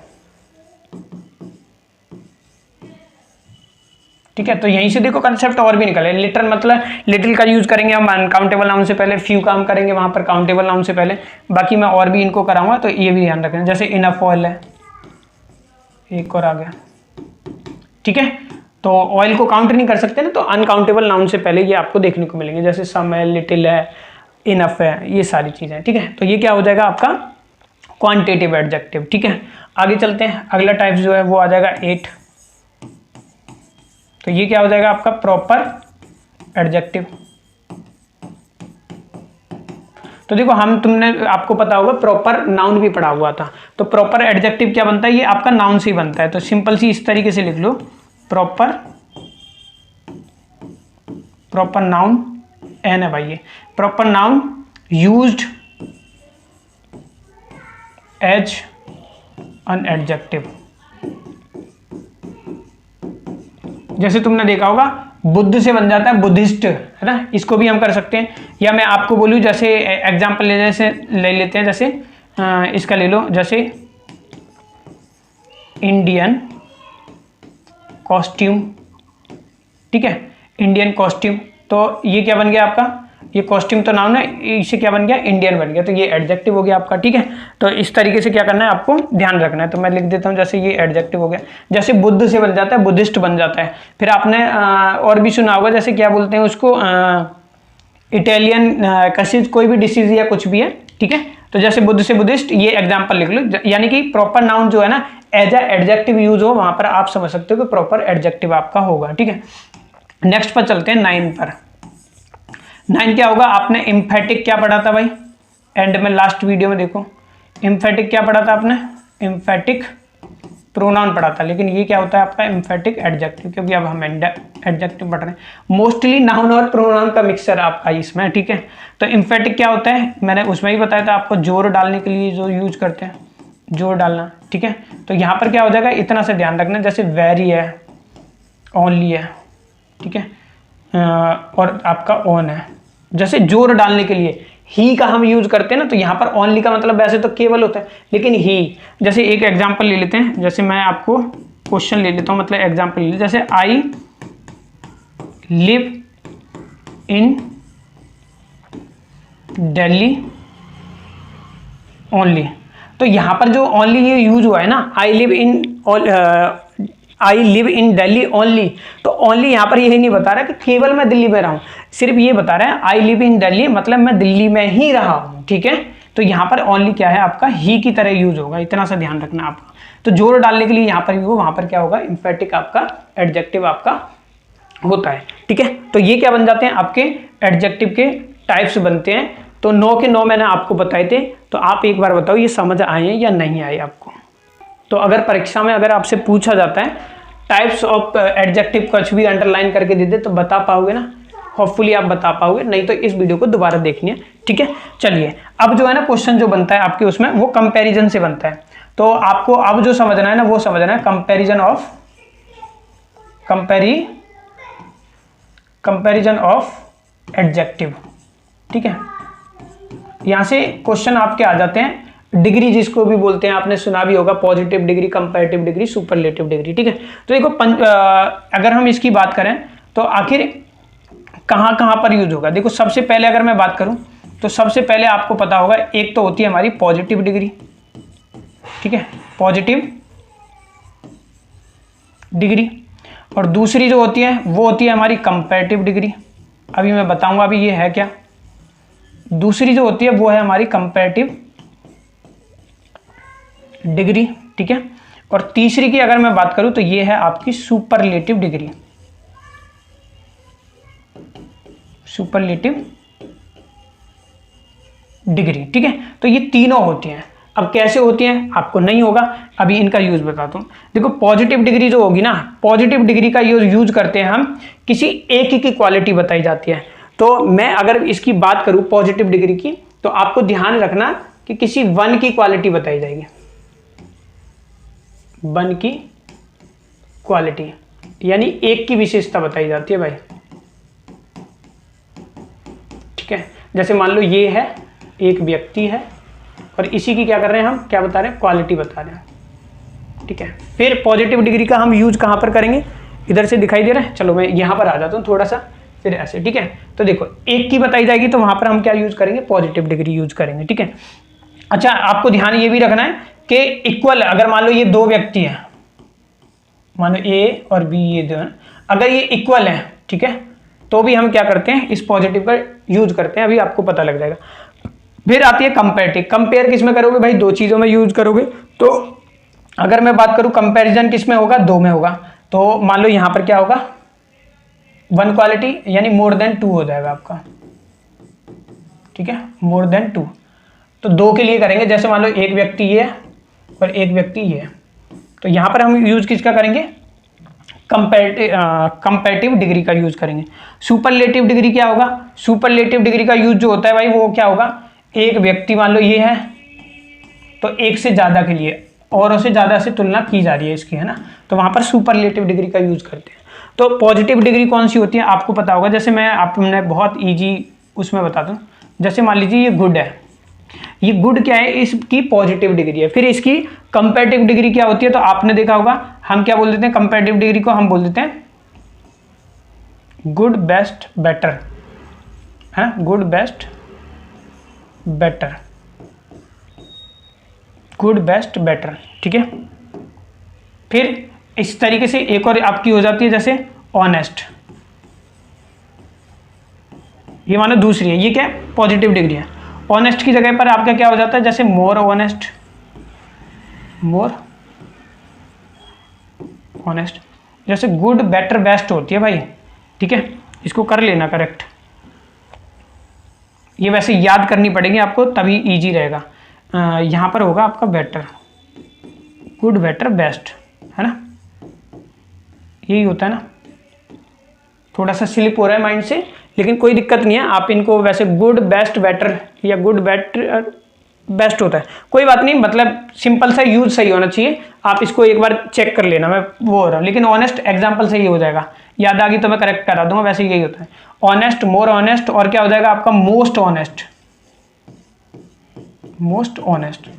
Speaker 1: ठीक है। तो यहीं से देखो कंसेप्ट और भी निकले। लिटिल मतलब लिटिल का यूज करेंगे हम अनकाउंटेबल नाउन से पहले, फ्यू काम करेंगे वहां पर काउंटेबल नाउन से पहले, बाकी मैं और भी इनको कराऊंगा, तो ये भी ध्यान रखें। जैसे इनफ ऑयल है, एक और आ गया, ठीक है। तो ऑयल को काउंट नहीं कर सकते ना, तो अनकाउंटेबल नाउन से पहले ये आपको देखने को मिलेंगे, जैसे सम है, लिटिल है, इनफ है, ये सारी चीजें, ठीक है। तो ये क्या हो जाएगा आपका क्वांटिटेटिव एडजेक्टिव, ठीक है। आगे चलते हैं, अगला टाइप जो है वो आ जाएगा 8। तो ये क्या हो जाएगा आपका प्रॉपर एडजेक्टिव। तो देखो तुमने आपको पता होगा प्रॉपर नाउन भी पढ़ा हुआ था, तो प्रॉपर एडजेक्टिव क्या बनता है, ये आपका नाउन से ही बनता है। तो सिंपल सी इस तरीके से लिख लो, प्रॉपर नाउन, एन है भाई, ये proper noun used as an adjective. जैसे तुमने देखा होगा बुद्ध से बन जाता है बुद्धिस्ट, है ना, इसको भी हम कर सकते हैं। या मैं आपको बोलूँ, जैसे एग्जांपल ले लेते हैं, जैसे इसका ले लो, जैसे इंडियन कॉस्ट्यूम, ठीक है, इंडियन कॉस्ट्यूम। तो ये क्या बन गया आपका, ये कॉस्ट्यूम तो नाउन है, इसे क्या बन गया, इंडियन बन गया, तो ये एडजेक्टिव हो गया आपका, ठीक है। तो इस तरीके से क्या करना है आपको ध्यान रखना है। तो मैं लिख देता हूँ, जैसे ये एडजेक्टिव हो गया। जैसे बुद्ध से बन जाता है बुद्धिस्ट बन जाता है। फिर आपने और भी सुना होगा, जैसे क्या बोलते हैं उसको, इटालियन कसीज, कोई भी डिसीज या कुछ भी है, ठीक है। तो जैसे बुद्ध से बुद्धिस्ट, ये एग्जाम्पल लिख लो। यानी कि प्रॉपर नाउन जो है ना एज ए एडजेक्टिव यूज हो, वहां पर आप समझ सकते हो कि प्रॉपर एडजेक्टिव आपका होगा, ठीक है। नेक्स्ट पर चलते हैं 9 पर। 9 क्या होगा, आपने एम्फेटिक क्या पढ़ा था भाई, एंड में लास्ट वीडियो में देखो, एम्फेटिक क्या पढ़ा था आपने, एम्फेटिक प्रोनाउन पढ़ा था, लेकिन ये क्या होता है आपका एम्फेटिक एडजेक्टिव, क्योंकि अब हम एडजेक्टिव पढ़ रहे हैं। मोस्टली नाउन और प्रोनाउन का मिक्सचर आपका इसमें, ठीक है। तो एम्फेटिक क्या होता है, मैंने उसमें ही बताया था आपको, जोर डालने के लिए जो यूज करते हैं, जोर डालना, ठीक है। तो यहाँ पर क्या हो जाएगा, इतना से ध्यान रखना, जैसे वेरी है, ओनली है, ठीक है। और आपका ऑन है। जैसे जोर डालने के लिए ही का हम यूज करते हैं ना, तो यहाँ पर ओनली का मतलब वैसे तो केवल होता है, लेकिन ही, जैसे एक एग्जांपल ले लेते हैं, जैसे मैं आपको क्वेश्चन ले लेता हूँ, मतलब एग्जांपल ले लेते, जैसे I live in Delhi only. तो यहाँ पर जो ओनली ये यूज हुआ है ना, I live in Delhi only, तो ओनली यहाँ पर यही नहीं बता रहा कि केवल मैं दिल्ली में रहा हूँ, सिर्फ ये बता रहा है आई लिव इन दिल्ली, मतलब मैं दिल्ली में ही रहा हूँ, ठीक है। तो यहाँ पर ओनली क्या है आपका ही की तरह यूज होगा, इतना सा ध्यान रखना आपका। तो जोर डालने के लिए यहाँ पर वहाँ पर क्या होगा, एम्फेटिक आपका एडजेक्टिव आपका होता है, ठीक है। तो ये क्या बन जाते हैं आपके एडजेक्टिव के टाइप्स बनते हैं। तो 9 के 9 मैंने आपको बताए थे। तो आप एक बार बताओ ये समझ आए हैं या नहीं आए आपको। तो अगर परीक्षा में अगर आपसे पूछा जाता है टाइप्स ऑफ एडजेक्टिव कुछ भी अंडरलाइन करके दे दे तो बता पाओगे ना, होपफुली आप बता पाओगे, नहीं तो इस वीडियो को दोबारा देखनी है, ठीक है। चलिए अब जो है ना क्वेश्चन जो बनता है आपके उसमें वो कंपैरिजन से बनता है। तो आपको अब जो समझना है ना वो समझना है कंपैरिजन ऑफ एडजेक्टिव, ठीक है। यहां से क्वेश्चन आपके आ जाते हैं, डिग्री जिसको भी बोलते हैं, आपने सुना भी होगा, positive degree, comparative degree, superlative degree, ठीक है। तो देखो अगर हम इसकी बात करें तो आखिर कहां कहां पर यूज होगा। देखो सबसे पहले अगर मैं बात करूं तो सबसे पहले आपको पता होगा एक तो होती है हमारी पॉजिटिव डिग्री, ठीक है, पॉजिटिव डिग्री, और दूसरी जो होती है वो होती है हमारी कंपैरेटिव डिग्री। अभी मैं बताऊंगा अभी ये है क्या। दूसरी जो होती है वो है हमारी कंपैरेटिव डिग्री, ठीक है। और तीसरी की अगर मैं बात करूं तो ये है आपकी सुपरलेटिव डिग्री, सुपरलेटिव डिग्री, ठीक है। तो ये तीनों होती हैं। अब कैसे होती हैं आपको नहीं होगा, अभी इनका यूज बताता हूं। देखो पॉजिटिव डिग्री जो होगी ना, पॉजिटिव डिग्री का यूज करते हैं हम, किसी एक की क्वालिटी बताई जाती है। तो मैं अगर इसकी बात करूं पॉजिटिव डिग्री की, तो आपको ध्यान रखना कि किसी वन की क्वालिटी बताई जाएगी, वन की क्वालिटी, यानी एक की विशेषता बताई जाती है भाई, ठीक है। जैसे मान लो ये है एक व्यक्ति है और इसी की क्या कर रहे हैं हम, क्या बता रहे हैं, क्वालिटी बता रहे हैं, ठीक है। फिर पॉजिटिव डिग्री का हम यूज कहां पर करेंगे, इधर से दिखाई दे रहा है, चलो मैं यहां पर आ जाता हूं थोड़ा सा, फिर ऐसे, ठीक है। तो देखो एक की बताई जाएगी तो वहां पर हम क्या यूज करेंगे, पॉजिटिव डिग्री यूज करेंगे, ठीक है। अच्छा आपको ध्यान ये भी रखना है कि इक्वल, अगर मान लो ये दो व्यक्ति हैं, मान लो ए और बी, ये दो, अगर ये इक्वल है, ठीक है, तो भी हम क्या करते हैं, इस पॉजिटिव का यूज करते हैं, अभी आपको पता लग जाएगा। फिर आती है कंपैरेटिव, कंपेयर किस में करोगे भाई, दो चीजों में यूज करोगे। तो अगर मैं बात करूं कंपैरिजन किस में होगा, दो में होगा। तो मान लो यहां पर क्या होगा, वन क्वालिटी, यानी मोर देन टू हो जाएगा आपका, ठीक है, मोर देन टू। तो दो के लिए करेंगे, जैसे मान लो एक व्यक्ति ये है और एक व्यक्ति ये है, तो यहां पर हम यूज किसका करेंगे, कंपैरेटिव डिग्री का यूज करेंगे। सुपरलेटिव डिग्री क्या होगा, सुपरलेटिव डिग्री का यूज जो होता है भाई वो क्या होगा, एक व्यक्ति मान लो ये है तो एक से ज्यादा के लिए, औरों से ज्यादा से तुलना की जा रही है इसकी, है ना, तो वहां पर सुपरलेटिव डिग्री का यूज करते हैं। तो पॉजिटिव डिग्री कौन सी होती है आपको पता होगा, जैसे मैं आपने बहुत इजी उसमें बताता हूँ। जैसे मान लीजिए ये गुड है, ये गुड क्या है, इसकी पॉजिटिव डिग्री है। फिर इसकी कंपैरेटिव डिग्री क्या होती है, तो आपने देखा होगा हम क्या बोल देते हैं, कंपैरेटिव डिग्री को हम बोल देते हैं गुड बेस्ट बेटर, है, good best better, good best better, ठीक है। फिर इस तरीके से एक और आपकी हो जाती है जैसे ऑनेस्ट, ये मानो दूसरी है, ये क्या है, पॉजिटिव डिग्री है। ऑनेस्ट की जगह पर आपका क्या हो जाता है, जैसे मोर ऑनेस्ट, मोर ऑनेस्ट। जैसे गुड बेटर बेस्ट होती है भाई, ठीक है, इसको कर लेना करेक्ट, ये वैसे याद करनी पड़ेगी आपको तभी इजी रहेगा। यहां पर होगा आपका बेटर, गुड बेटर बेस्ट, है ना, यही होता है ना। थोड़ा सा स्लिप हो रहा है माइंड से, लेकिन कोई दिक्कत नहीं है, आप इनको वैसे गुड बेस्ट बेटर या गुड बेटर बेस्ट होता है। कोई बात नहीं, मतलब सिंपल सा यूज सही होना चाहिए, आप इसको एक बार चेक कर लेना, मैं वो हो रहा हूँ, लेकिन ऑनेस्ट एग्जाम्पल से ही हो जाएगा। याद आ गई तो मैं करेक्ट करा दूंगा, वैसे यही होता है। ऑनेस्ट, मोर ऑनेस्ट, और क्या हो जाएगा आपका मोस्ट ऑनेस्ट। मोस्ट ऑनेस्ट,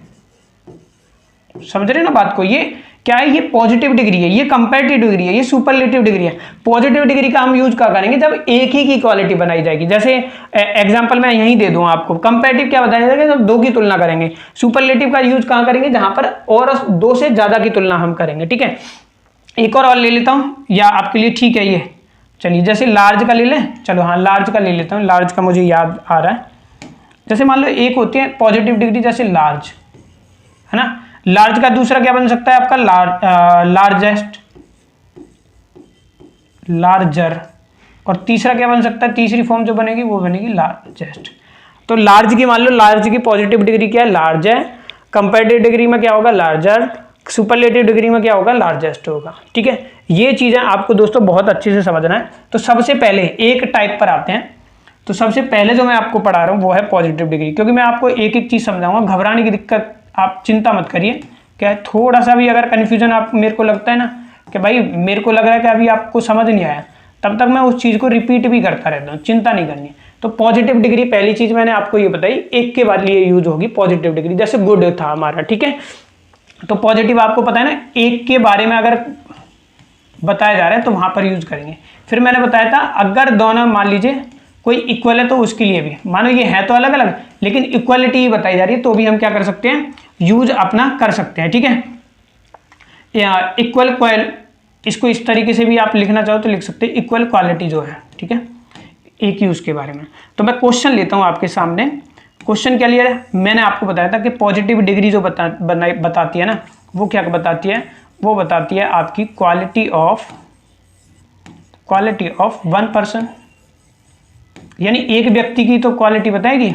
Speaker 1: समझ रहे ना बात को? ये क्या है, ये पॉजिटिव डिग्री है, ये कंपैरेटिव डिग्री है, ये सुपरलेटिव डिग्री है। पॉजिटिव डिग्री का हम यूज क्या करेंगे, जब एक ही की क्वालिटी बनाई जाएगी। जैसे एग्जांपल मैं यहीं दे दूं आपको, कंपैरेटिव क्या बताया जाएगा, जब दो की तुलना करेंगे। सुपरलेटिव का यूज कहां करेंगे, जहां पर और दो से ज्यादा की तुलना हम करेंगे, ठीक है। एक और ले लेता हूं, या आपके लिए ठीक है ये, चलिए जैसे लार्ज का ले लें, चलो हाँ लार्ज का ले लेता हूँ, लार्ज का मुझे याद आ रहा है। जैसे मान लो एक होती है पॉजिटिव डिग्री जैसे लार्ज, है ना। लार्ज का दूसरा क्या बन सकता है आपका, लार्जेस्ट, लार्जर, और तीसरा क्या बन सकता है, तीसरी फॉर्म जो बनेगी वो बनेगी लार्जेस्ट। तो लार्ज की मान लो, लार्ज की पॉजिटिव डिग्री क्या है, लार्ज है। कंपैरेटिव डिग्री में क्या होगा, लार्जर। सुपरलेटिव डिग्री में क्या होगा, लार्जेस्ट होगा, ठीक है। ये चीजें आपको दोस्तों बहुत अच्छे से समझना है। तो सबसे पहले एक टाइप पर आते हैं। तो सबसे पहले जो मैं आपको पढ़ा रहा हूँ वो है पॉजिटिव डिग्री, क्योंकि मैं आपको एक एक चीज समझाऊंगा, घबराने की दिक्कत आप चिंता मत करिए। क्या है, थोड़ा सा भी अगर कन्फ्यूजन आप मेरे को लगता है ना कि भाई मेरे को लग रहा है कि अभी आपको समझ नहीं आया, तब तक मैं उस चीज को रिपीट भी करता रहता हूँ, चिंता नहीं करनी। तो पॉजिटिव डिग्री, पहली चीज मैंने आपको ये बताई, एक के बाद लिए यूज होगी पॉजिटिव डिग्री। जैसे गुड था हमारा, ठीक है, तो पॉजिटिव आपको पता है ना, एक के बारे में अगर बताया जा रहा है तो वहां पर यूज करेंगे। फिर मैंने बताया था अगर दोनों मान लीजिए कोई इक्वल है तो उसके लिए भी, मानो ये है तो अलग अलग लेकिन इक्वलिटी ही बताई जा रही है, तो भी हम क्या कर सकते हैं, यूज अपना कर सकते हैं, ठीक है। इक्वल क्वाल, इसको इस तरीके से भी आप लिखना चाहो तो लिख सकते हैं, इक्वल क्वालिटी जो है, ठीक है, एक यूज के बारे में। तो मैं क्वेश्चन लेता हूं आपके सामने। क्वेश्चन क्या लिया है, मैंने आपको बताया था कि पॉजिटिव डिग्री जो बताती है ना, वो क्या बताती है, वो बताती है आपकी क्वालिटी ऑफ वन पर्सन, यानी एक व्यक्ति की तो क्वालिटी बताएगी,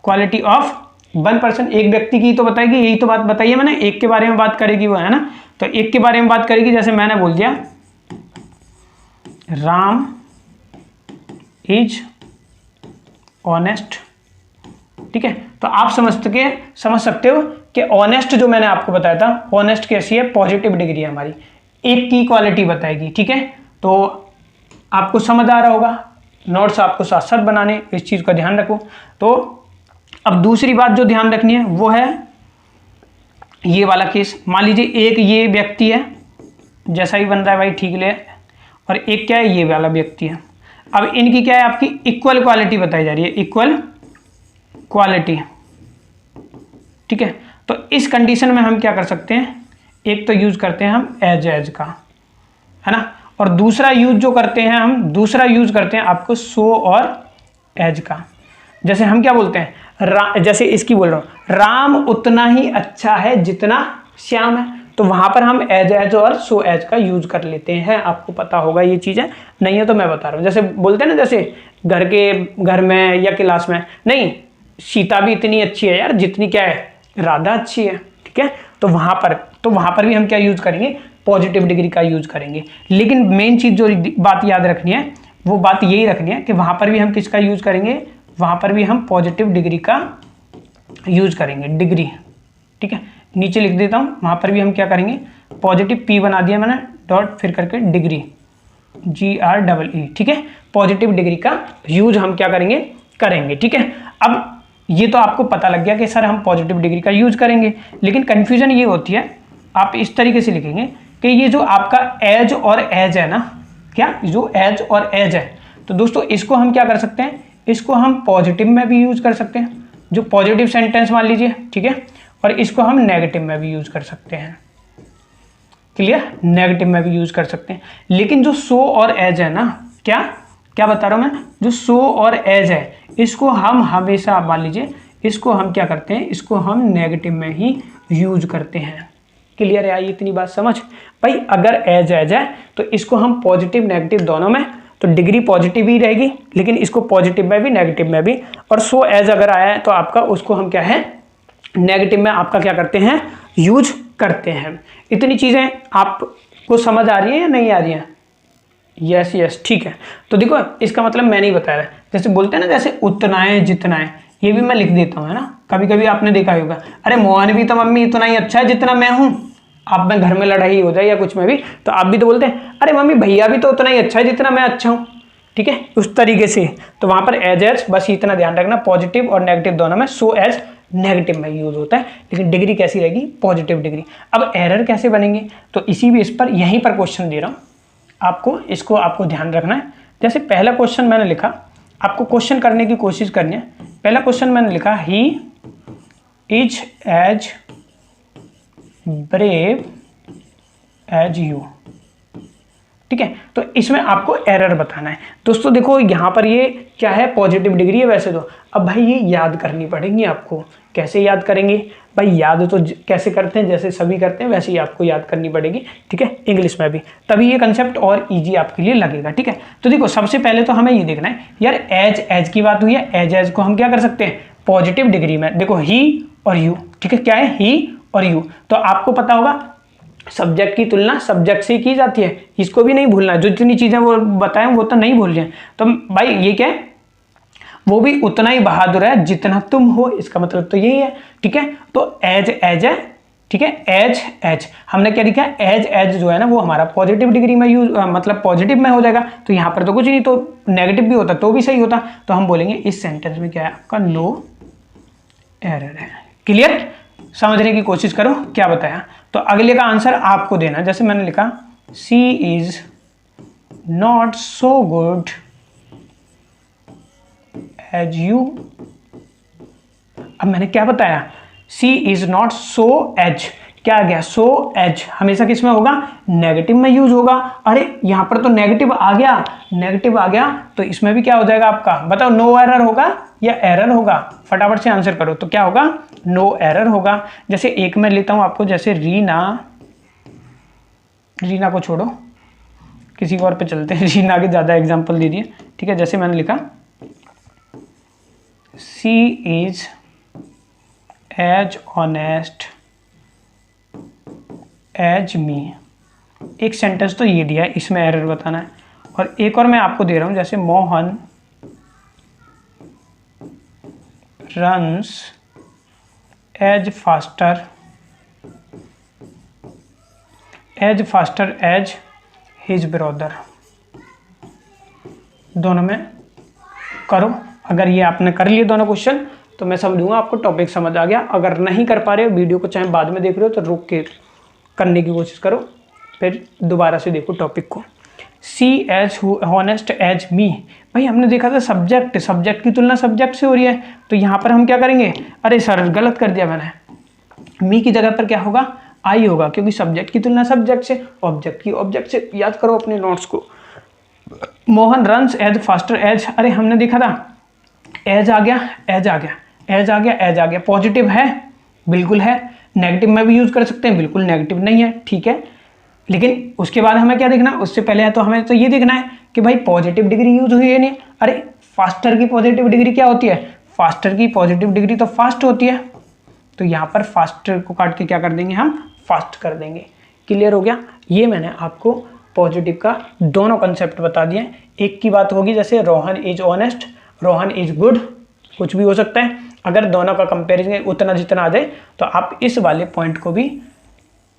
Speaker 1: क्वालिटी ऑफ वन पर्सन, एक व्यक्ति की तो बताएगी। यही तो बात बताइए मैंने, एक के बारे में बात करेगी वो, है ना। तो एक के बारे में बात करेगी, जैसे मैंने बोल दिया राम इज ऑनेस्ट, ठीक है। तो आप समझ सकते हो कि ऑनेस्ट जो मैंने आपको बताया था, ऑनेस्ट कैसी है, पॉजिटिव डिग्री है हमारी, एक की क्वालिटी बताएगी, ठीक है। तो आपको समझ आ रहा होगा, नोट्स आपको साथ साथ बनाने, इस चीज का ध्यान रखो। तो अब दूसरी बात जो ध्यान रखनी है वो है ये वाला केस। मान लीजिए एक ये व्यक्ति है, जैसा ही बन रहा है भाई ठीक ले, और एक क्या है, ये वाला व्यक्ति है। अब इनकी क्या है, आपकी इक्वल क्वालिटी बताई जा रही है, इक्वल क्वालिटी, ठीक है। तो इस कंडीशन में हम क्या कर सकते हैं, एक तो यूज करते हैं हम एज का, है ना, और दूसरा यूज जो करते हैं हम, दूसरा यूज करते हैं आपको सो और एज का। जैसे हम क्या बोलते हैं, जैसे इसकी बोल रहा हूं, राम उतना ही अच्छा है जितना श्याम है, तो वहां पर हम एज और सो एज का यूज कर लेते हैं। आपको पता होगा ये चीजें, नहीं है तो मैं बता रहा हूं। जैसे बोलते हैं ना, जैसे घर में या क्लास में, नहीं सीता भी इतनी अच्छी है यार जितनी क्या है, राधा अच्छी है, ठीक है। तो वहां पर भी हम क्या यूज करेंगे, पॉजिटिव डिग्री का यूज करेंगे। लेकिन मेन चीज जो बात याद रखनी है, वो बात यही रखनी है कि वहां पर भी हम किसका यूज करेंगे, वहां पर भी हम पॉजिटिव डिग्री का यूज करेंगे, डिग्री, ठीक है। नीचे लिख देता हूं, वहां पर भी हम क्या करेंगे, पॉजिटिव पी बना दिया मैंने, डॉट फिर करके डिग्री, GREE, ठीक है। पॉजिटिव डिग्री का यूज हम क्या करेंगे, ठीक है। अब ये तो आपको पता लग गया कि सर हम पॉजिटिव डिग्री का यूज करेंगे, लेकिन कंफ्यूजन ये होती है, आप इस तरीके से लिखेंगे कि ये जो आपका एज और एज है ना, क्या जो एज और एज है, तो दोस्तों इसको हम क्या कर सकते हैं, इसको हम पॉजिटिव में भी यूज कर सकते हैं, जो पॉजिटिव सेंटेंस मान लीजिए, ठीक है, और इसको हम नेगेटिव में भी यूज कर सकते हैं, क्लियर, नेगेटिव में भी यूज कर सकते हैं। लेकिन जो सो और एज है ना, क्या बता रहा हूं मैं, जो सो और एज है, इसको हम हमेशा मान लीजिए, इसको हम क्या करते हैं, इसको हम नेगेटिव में ही यूज करते हैं। क्लियर है, आई इतनी बात समझ भाई। अगर एज है तो इसको हम पॉजिटिव नेगेटिव दोनों में, तो डिग्री पॉजिटिव ही रहेगी, लेकिन इसको पॉजिटिव में भी नेगेटिव में भी, और सो एज अगर आया है तो आपका उसको हम क्या है, नेगेटिव में आपका क्या करते हैं, यूज करते हैं। इतनी चीजें आपको समझ आ रही है या नहीं आ रही है? यस, ठीक है। तो देखो इसका मतलब मैं नहीं बता रहा, जैसे बोलते हैं ना, जैसे उतना है जितना है, ये भी मैं लिख देता हूँ, है ना। कभी कभी आपने देखा होगा, अरे मोहन भी तो मम्मी इतना ही अच्छा है जितना मैं हूँ। आप में घर में लड़ाई हो जाए या कुछ में भी, तो आप भी तो बोलते हैं अरे मम्मी भैया भी तो उतना ही अच्छा है जितना मैं अच्छा हूँ, ठीक है, उस तरीके से। तो वहां पर एज बस इतना ध्यान रखना, पॉजिटिव और नेगेटिव दोनों में सो एज नेगेटिव में यूज होता है, लेकिन डिग्री कैसी रहेगी, पॉजिटिव डिग्री। अब एरर कैसे बनेंगे, तो इसी भी इस पर यहीं पर क्वेश्चन दे रहा हूँ आपको, इसको आपको ध्यान रखना है। जैसे पहला क्वेश्चन मैंने लिखा, आपको क्वेश्चन करने की कोशिश करनी है। पहला क्वेश्चन मैंने लिखा, he is as brave as you, ठीक है। तो इसमें आपको एरर बताना है। दोस्तों देखो यहाँ पर ये क्या है, पॉजिटिव डिग्री है वैसे तो। अब भाई ये याद करनी पड़ेगी आपको। कैसे याद करेंगे भाई, याद तो कैसे करते हैं, जैसे सभी करते हैं वैसे ही आपको याद करनी पड़ेगी, ठीक है, इंग्लिश में भी, तभी ये कंसेप्ट और इजी आपके लिए लगेगा, ठीक है। तो देखो सबसे पहले तो हमें ये देखना है यार, एज की बात हुई है, एज को हम क्या कर सकते हैं, पॉजिटिव डिग्री में। देखो ही और यू, ठीक है, क्या है, ही और यू। तो आपको पता होगा सब्जेक्ट की तुलना सब्जेक्ट से की जाती है, इसको भी नहीं भूलना। जो जितनी चीजें वो बताएं वो तो नहीं भूल जाए। तो भाई ये क्या है, वो भी उतना ही बहादुर है जितना तुम हो, इसका मतलब तो यही है, ठीक है। तो एज है, ठीक है, एज हमने क्या लिखा है, एज जो है ना वो हमारा पॉजिटिव डिग्री में यूज, मतलब पॉजिटिव में हो जाएगा। तो यहाँ पर तो कुछ नहीं, तो नेगेटिव भी होता तो भी सही होता। तो हम बोलेंगे इस सेंटेंस में क्या है आपका, नो एरर है। क्लियर, समझने की कोशिश करो क्या बताया। तो अगले का आंसर आपको देना। जैसे मैंने लिखा, she is not so good as you. अब मैंने क्या बताया, she is not so as, क्या आ गया, सो एज हमेशा किस में होगा, नेगेटिव में यूज होगा। अरे यहां पर तो नेगेटिव आ गया, नेगेटिव आ गया, तो इसमें भी क्या हो जाएगा आपका, बताओ नो एरर होगा या एरर होगा, फटाफट से आंसर करो। तो क्या होगा, नो एरर होगा। जैसे एक मैं लेता हूं आपको, जैसे रीना को छोड़ो, किसी और पे चलते हैं, रीना के ज्यादा एग्जांपल दे दिए, ठीक है। जैसे मैंने लिखा, she is as honest as मी। एक सेंटेंस तो ये दिया है, इसमें एरर बताना है। और एक और मैं आपको दे रहा हूं, जैसे Mohan runs as faster as his brother. दोनों में करो। अगर ये आपने कर लिए दोनों क्वेश्चन तो मैं समझूंगा आपको टॉपिक समझ आ गया। अगर नहीं कर पा रहे हो, वीडियो को चाहे बाद में देख रहे हो, तो रुक के करने की कोशिश करो, फिर दोबारा से देखो टॉपिक को। सी एज हॉनेस्ट एज मी, भाई हमने देखा था सब्जेक्ट की तुलना सब्जेक्ट से हो रही है, तो यहाँ पर हम क्या करेंगे, अरे सर गलत कर दिया मैंने, मी की जगह पर क्या होगा, आई होगा, क्योंकि सब्जेक्ट की तुलना सब्जेक्ट से, ऑब्जेक्ट की ऑब्जेक्ट से। याद करो अपने नोट्स को। Mohan runs as faster as, अरे हमने देखा था एज आ गया, पॉजिटिव है, बिल्कुल है। नेगेटिव में भी यूज कर सकते हैं, बिल्कुल नेगेटिव नहीं है, ठीक है। लेकिन उसके बाद हमें क्या देखना, उससे पहले है तो हमें तो ये देखना है कि भाई पॉजिटिव डिग्री यूज हुई है नहीं। अरे फास्टर की पॉजिटिव डिग्री क्या होती है, फास्टर की पॉजिटिव डिग्री तो फास्ट होती है, तो यहाँ पर फास्टर को काट के क्या कर देंगे, हम फास्ट कर देंगे। क्लियर हो गया। ये मैंने आपको पॉजिटिव का दोनों कंसेप्ट बता दिए। एक की बात होगी जैसे Rohan is honest, Rohan is good, कुछ भी हो सकता है। अगर दोनों का कंपैरिजन उतना जितना आ जाए तो आप इस वाले पॉइंट को भी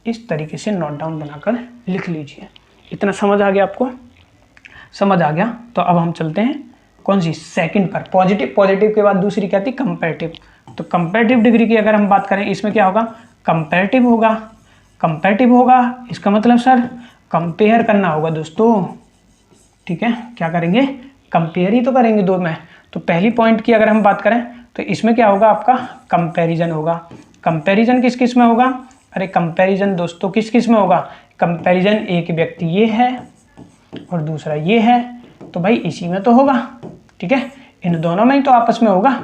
Speaker 1: इस तरीके से नोट डाउन बनाकर लिख लीजिए। इतना समझ आ गया आपको, समझ आ गया। तो अब हम चलते हैं कौन सी, सेकंड पर। पॉजिटिव के बाद दूसरी क्या थी, कंपैरेटिव। तो कंपैरेटिव डिग्री की अगर हम बात करें, इसमें क्या होगा, कंपैरेटिव होगा। इसका मतलब सर कंपेयर करना होगा दोस्तों, ठीक है। क्या करेंगे, कंपेयर ही तो करेंगे दो में। तो पहली पॉइंट की अगर हम बात करें तो इसमें क्या होगा आपका, कंपैरिजन होगा। कंपैरिजन किस किस में होगा, अरे कंपैरिजन दोस्तों किस किस में होगा, कंपैरिजन एक व्यक्ति ये है और दूसरा ये है, तो भाई इसी में तो होगा, ठीक है, इन दोनों में ही तो आपस में होगा,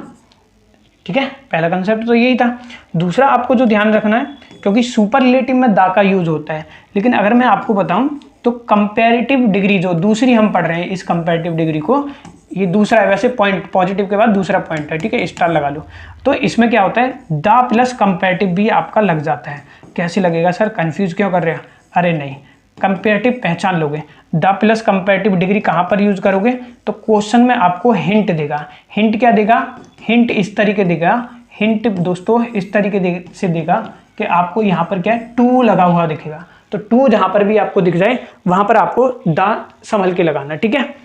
Speaker 1: ठीक है। पहला कंसेप्ट तो यही था। दूसरा आपको जो ध्यान रखना है, क्योंकि सुपरलेटिव में दा का यूज होता है, लेकिन अगर मैं आपको बताऊं तो कंपैरेटिव डिग्री जो दूसरी हम पढ़ रहे हैं, इस कंपैरेटिव डिग्री को, ये दूसरा है वैसे पॉइंट, पॉजिटिव के बाद दूसरा पॉइंट है, ठीक है, स्टार लगा लो। तो इसमें क्या होता है, दा प्लस कंपैरेटिव भी आपका लग जाता है। कैसे लगेगा सर, कंफ्यूज क्यों कर रहे हो, अरे नहीं, कंपेरेटिव पहचान लोगे। द प्लस कंपेरेटिव डिग्री कहाँ पर यूज करोगे, तो क्वेश्चन में आपको हिंट देगा। हिंट क्या देगा, हिंट इस तरीके देगा, हिंट दोस्तों इस तरीके से देगा कि आपको यहाँ पर क्या है, टू लगा हुआ दिखेगा। तो टू जहाँ पर भी आपको दिख जाए वहाँ पर आपको द संभल के लगाना, ठीक है,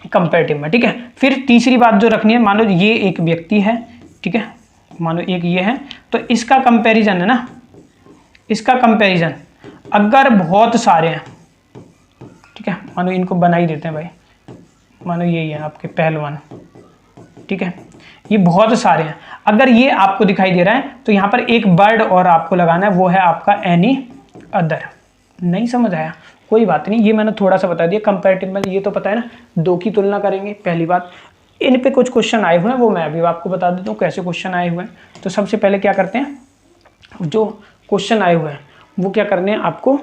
Speaker 1: कंपेरेटिव में, ठीक है। फिर तीसरी बात जो रखनी है, मान लो ये एक व्यक्ति है, ठीक है, मान लो एक ये है, तो इसका कंपैरिजन है ना, इसका कंपैरिजन अगर बहुत सारे हैं, ठीक है, मानो इनको बना ही देते हैं भाई, मानो यही है आपके पहलवान, ठीक है, ये बहुत सारे हैं, अगर ये आपको दिखाई दे रहा है तो यहाँ पर एक वर्ड और आपको लगाना है, वो है आपका एनी अदर। नहीं समझ आया, कोई बात नहीं, ये मैंने थोड़ा सा बता दिया। कंपैरेटिव में ये तो पता है ना, दो की तुलना करेंगे, पहली बात। इन पे कुछ क्वेश्चन आए हुए हैं, वो मैं अभी आपको बता देता हूँ कैसे क्वेश्चन आए हुए हैं। तो सबसे पहले क्या करते हैं, जो क्वेश्चन आए हुए हैं वो क्या करने हैं, आपको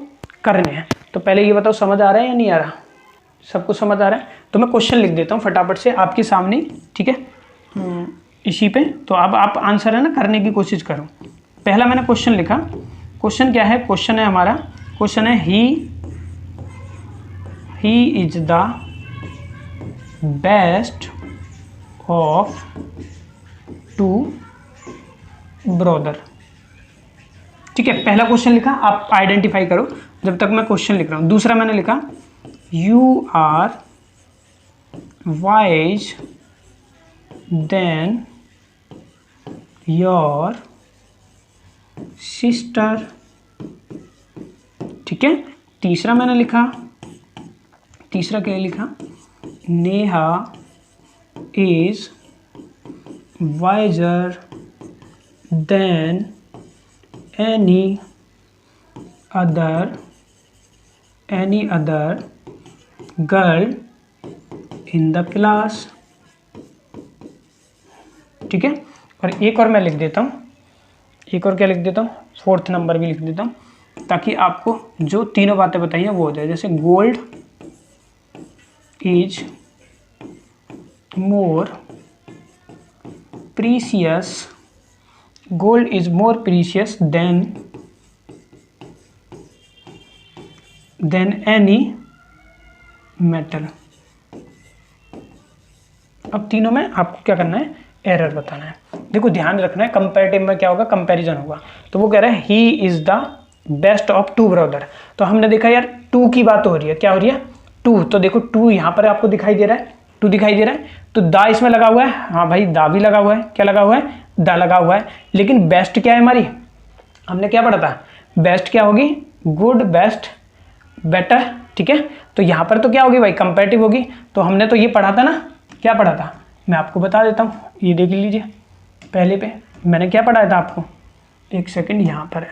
Speaker 1: करने हैं। तो पहले ये बताओ समझ आ रहा है या नहीं आ रहा, सबको समझ आ रहा है? तो मैं क्वेश्चन लिख देता हूँ फटाफट से आपके सामने, ठीक है, इसी पे। तो अब आप आंसर है ना करने की कोशिश करो। पहला मैंने क्वेश्चन लिखा, क्वेश्चन क्या है, क्वेश्चन है हमारा, क्वेश्चन है he is the best of two brother, ठीक है, पहला क्वेश्चन लिखा, आप आइडेंटिफाई करो जब तक मैं क्वेश्चन लिख रहा हूं। दूसरा मैंने लिखा, you are wise than your sister, ठीक है। तीसरा मैंने लिखा, तीसरा क्या लिखा, Neha is wiser than any other girl in the class, ठीक है। और एक और मैं लिख देता हूँ, एक और क्या लिख देता हूँ, फोर्थ नंबर भी लिख देता हूँ, ताकि आपको जो तीनों बातें बताई हैं वो हो जाए। जैसे gold is more precious, gold is more precious than any metal। अब तीनों में आपको क्या करना है, एरर बताना है। देखो ध्यान रखना है, कंपैरेटिव में क्या होगा, कंपैरिजन होगा। तो वो कह रहा है he is the best of two brother. तो हमने देखा यार टू की बात हो रही है, क्या हो रही है, टू। तो देखो टू यहाँ पर आपको दिखाई दे रहा है, टू दिखाई दे रहा है, तो दा इसमें लगा हुआ है, हाँ भाई दा भी लगा हुआ है, क्या लगा हुआ है, दा लगा हुआ है। लेकिन बेस्ट क्या है हमारी, हमने क्या पढ़ा था, बेस्ट क्या होगी, गुड, बेस्ट, बेटर, ठीक है। तो यहाँ पर तो क्या होगी भाई, कंपैरेटिव होगी। तो हमने तो ये पढ़ा था ना, क्या पढ़ा था, मैं आपको बता देता हूँ, ये देख लीजिए पहले पे मैंने क्या पढ़ाया था आपको, एक सेकंड यहाँ पर है,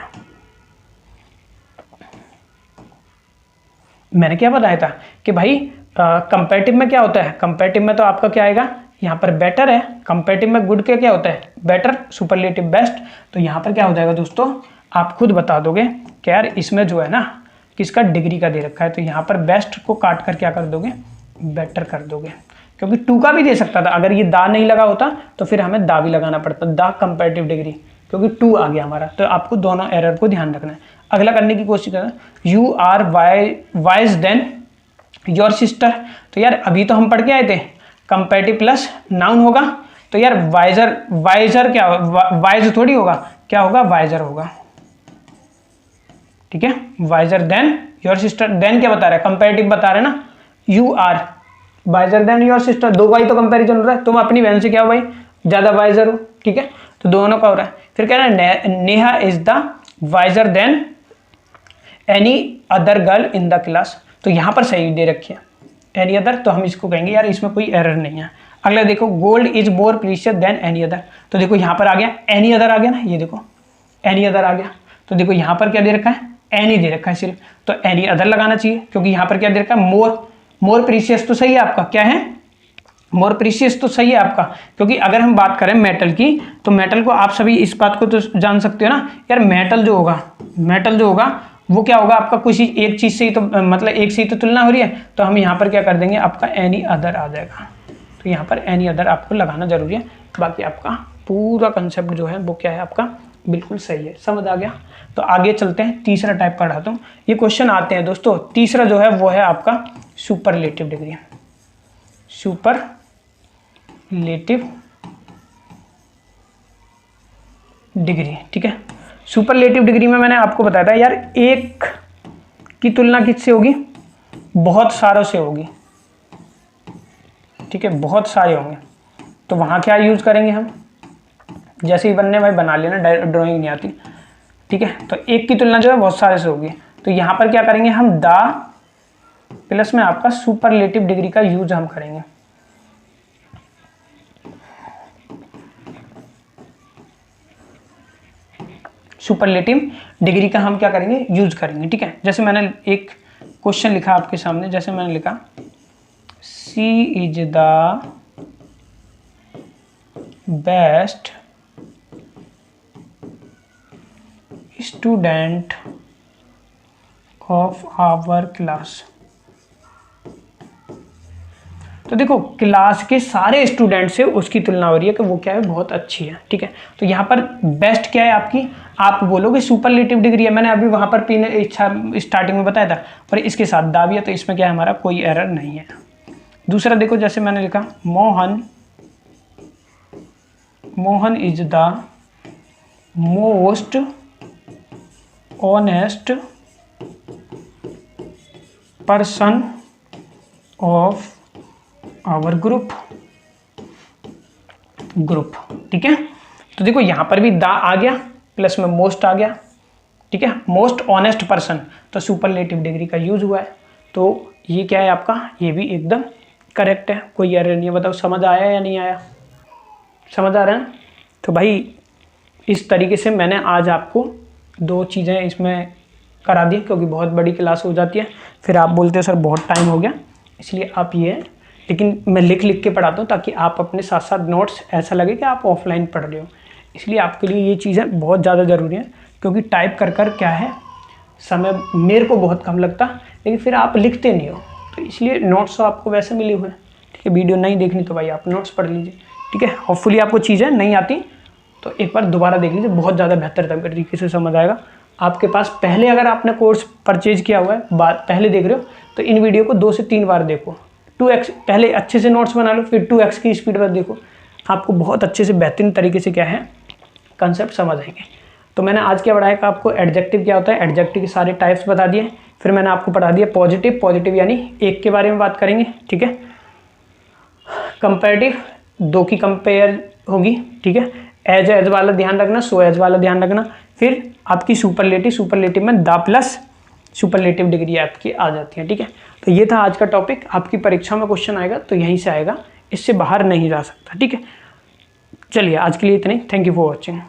Speaker 1: मैंने क्या बताया था कि भाई कंपैरेटिव में क्या होता है, कंपैरेटिव में तो आपका क्या आएगा, यहाँ पर बेटर है, कंपैरेटिव में गुड के क्या होता है, बेटर, सुपरलेटिव, बेस्ट। तो यहाँ पर क्या हो जाएगा दोस्तों, आप खुद बता दोगे कि यार इसमें जो है ना किसका डिग्री का दे रखा है, तो यहाँ पर बेस्ट को काट कर क्या कर दोगे, बेटर कर दोगे। क्योंकि टू का भी दे सकता था, अगर ये दा नहीं लगा होता तो फिर हमें दा भी लगाना पड़ता, दा कंपैरेटिव डिग्री, क्योंकि टू आ गया हमारा। तो आपको दोनों एरर को ध्यान रखना है। अगला करने की कोशिश करना, you are wise than your sister. तो यार अभी तो हम पढ़ के आए थे कंपैरेटिव प्लस नाउन होगा, तो यार वाइजर क्या, वाइज थोड़ी होगा, क्या होगा, वाइजर होगा, ठीक है, wiser than your sister. Than क्या बता रहा है, कंपैरेटिव बता रहे हैं ना, you are wiser than your sister, दो का ही तो कंपैरिजन हो रहा है, तुम अपनी बहन से क्या हो भाई, ज्यादा वाइजर हो, ठीक है, तो दोनों का हो रहा है। फिर कह रहा है Neha is the visor then any other girl in the class. तो यहाँ पर सही दे रखी है एनी अदर, तो हम इसको कहेंगे यार इसमें कोई एरर नहीं है। अगला देखो, gold is more precious than any other. तो देखो यहाँ पर आ गया एनी अदर आ गया ना, ये देखो एनी अदर आ गया। तो देखो यहाँ पर क्या दे रखा है, एनी दे रखा है सिर्फ, तो एनी अदर लगाना चाहिए, क्योंकि यहाँ पर क्या दे रखा है, मोर प्रीशियस तो सही है आपका, क्या है, मोर प्रीशियस तो सही है आपका। क्योंकि अगर हम बात करें मेटल की, तो मेटल को आप सभी इस बात को तो जान सकते हो ना यार, मेटल जो होगा वो क्या होगा आपका, कुछ एक चीज से ही तो मतलब एक से ही तो तुलना हो रही है, तो हम यहाँ पर क्या कर देंगे, आपका एनी अदर आ जाएगा। तो यहाँ पर एनी अदर आपको लगाना जरूरी है, बाकी आपका पूरा कंसेप्ट जो है वो क्या है, आपका बिल्कुल सही है, समझ आ गया। तो आगे चलते हैं, तीसरा टाइप पढ़ाता हूँ। ये क्वेश्चन आते हैं दोस्तों, तीसरा जो है वो है आपका सुपरलेटिव डिग्री। सुपरलेटिव डिग्री, ठीक है। सुपरलेटिव डिग्री में मैंने आपको बताया था यार, एक की तुलना किससे होगी, बहुत सारों से होगी, ठीक है, बहुत सारे होंगे। तो वहाँ क्या यूज़ करेंगे हम, जैसे ही बनने भाई बना लेना, ड्राइंग नहीं आती, ठीक है। तो एक की तुलना जो है बहुत सारे से होगी, तो यहाँ पर क्या करेंगे हम, द प्लस में आपका सुपरलेटिव डिग्री का यूज हम करेंगे। सुपरलेटिव डिग्री का हम क्या करेंगे, यूज करेंगे, ठीक है। जैसे मैंने एक क्वेश्चन लिखा आपके सामने, जैसे मैंने लिखा she is the best student of our class. तो देखो क्लास के सारे स्टूडेंट से उसकी तुलना हो रही है कि वो क्या है, बहुत अच्छी है, ठीक है। तो यहाँ पर बेस्ट क्या है आपकी, आप बोलोगे सुपरलेटिव डिग्री है, मैंने अभी वहाँ पर पीने इच्छा स्टार्टिंग में बताया था, पर इसके साथ दा भी है, तो इसमें क्या है, हमारा कोई एरर नहीं है। दूसरा देखो, जैसे मैंने लिखा Mohan is the most honest person of our group, ठीक है। तो देखो यहाँ पर भी दा आ गया, प्लस में मोस्ट आ गया, ठीक है, मोस्ट ऑनेस्ट पर्सन, तो सुपरलेटिव डिग्री का यूज हुआ है। तो ये क्या है आपका, ये भी एकदम करेक्ट है, कोई एरर नहीं है। बताओ समझ आया या नहीं आया, समझ आ रहा है। तो भाई इस तरीके से मैंने आज आपको दो चीज़ें इसमें करा दी, क्योंकि बहुत बड़ी क्लास हो जाती है, फिर आप बोलते हो सर बहुत टाइम हो गया, इसलिए आप ये, लेकिन मैं लिख लिख के पढ़ाता हूँ ताकि आप अपने साथ साथ नोट्स ऐसा लगे कि आप ऑफलाइन पढ़ रहे हो, इसलिए आपके लिए ये चीज़ें बहुत ज़्यादा ज़रूरी हैं। क्योंकि टाइप कर कर क्या है, समय मेरे को बहुत कम लगता, लेकिन फिर आप लिखते नहीं हो, तो इसलिए नोट्स तो आपको वैसे मिले हुए हैं, ठीक है। वीडियो नहीं देखनी तो भाई आप नोट्स पढ़ लीजिए, ठीक है। होपफुली आपको चीज़ें नहीं आती तो एक बार दोबारा देख लीजिए, बहुत ज़्यादा बेहतर तरीके से समझ आएगा आपके पास। पहले अगर आपने कोर्स परचेज किया हुआ है, पहले देख रहे हो, तो इन वीडियो को 2 से 3 बार देखो, 2x पहले अच्छे से नोट्स बना लो, फिर 2x की स्पीड पर देखो, आपको बहुत अच्छे से बेहतरीन तरीके से क्या है कंसेप्ट समझ आएंगे। तो मैंने आज क्या पढ़ाया, आपको एडजेक्टिव क्या होता है, एडजेक्टिव के सारे टाइप्स बता दिए, फिर मैंने आपको पढ़ा दिया पॉजिटिव यानी एक के बारे में बात करेंगे, ठीक है। कंपेरेटिव, 2 की कंपेयर होगी, ठीक है। एज वाला ध्यान रखना, सो एज वाला ध्यान रखना। फिर आपकी सुपरलेटिव में द प्लस सुपरलेटिव डिग्री आपकी आ जाती है, ठीक है। तो ये था आज का टॉपिक, आपकी परीक्षा में क्वेश्चन आएगा तो यहीं से आएगा, इससे बाहर नहीं जा सकता, ठीक है। चलिए आज के लिए इतने, थैंक यू फॉर वॉचिंग।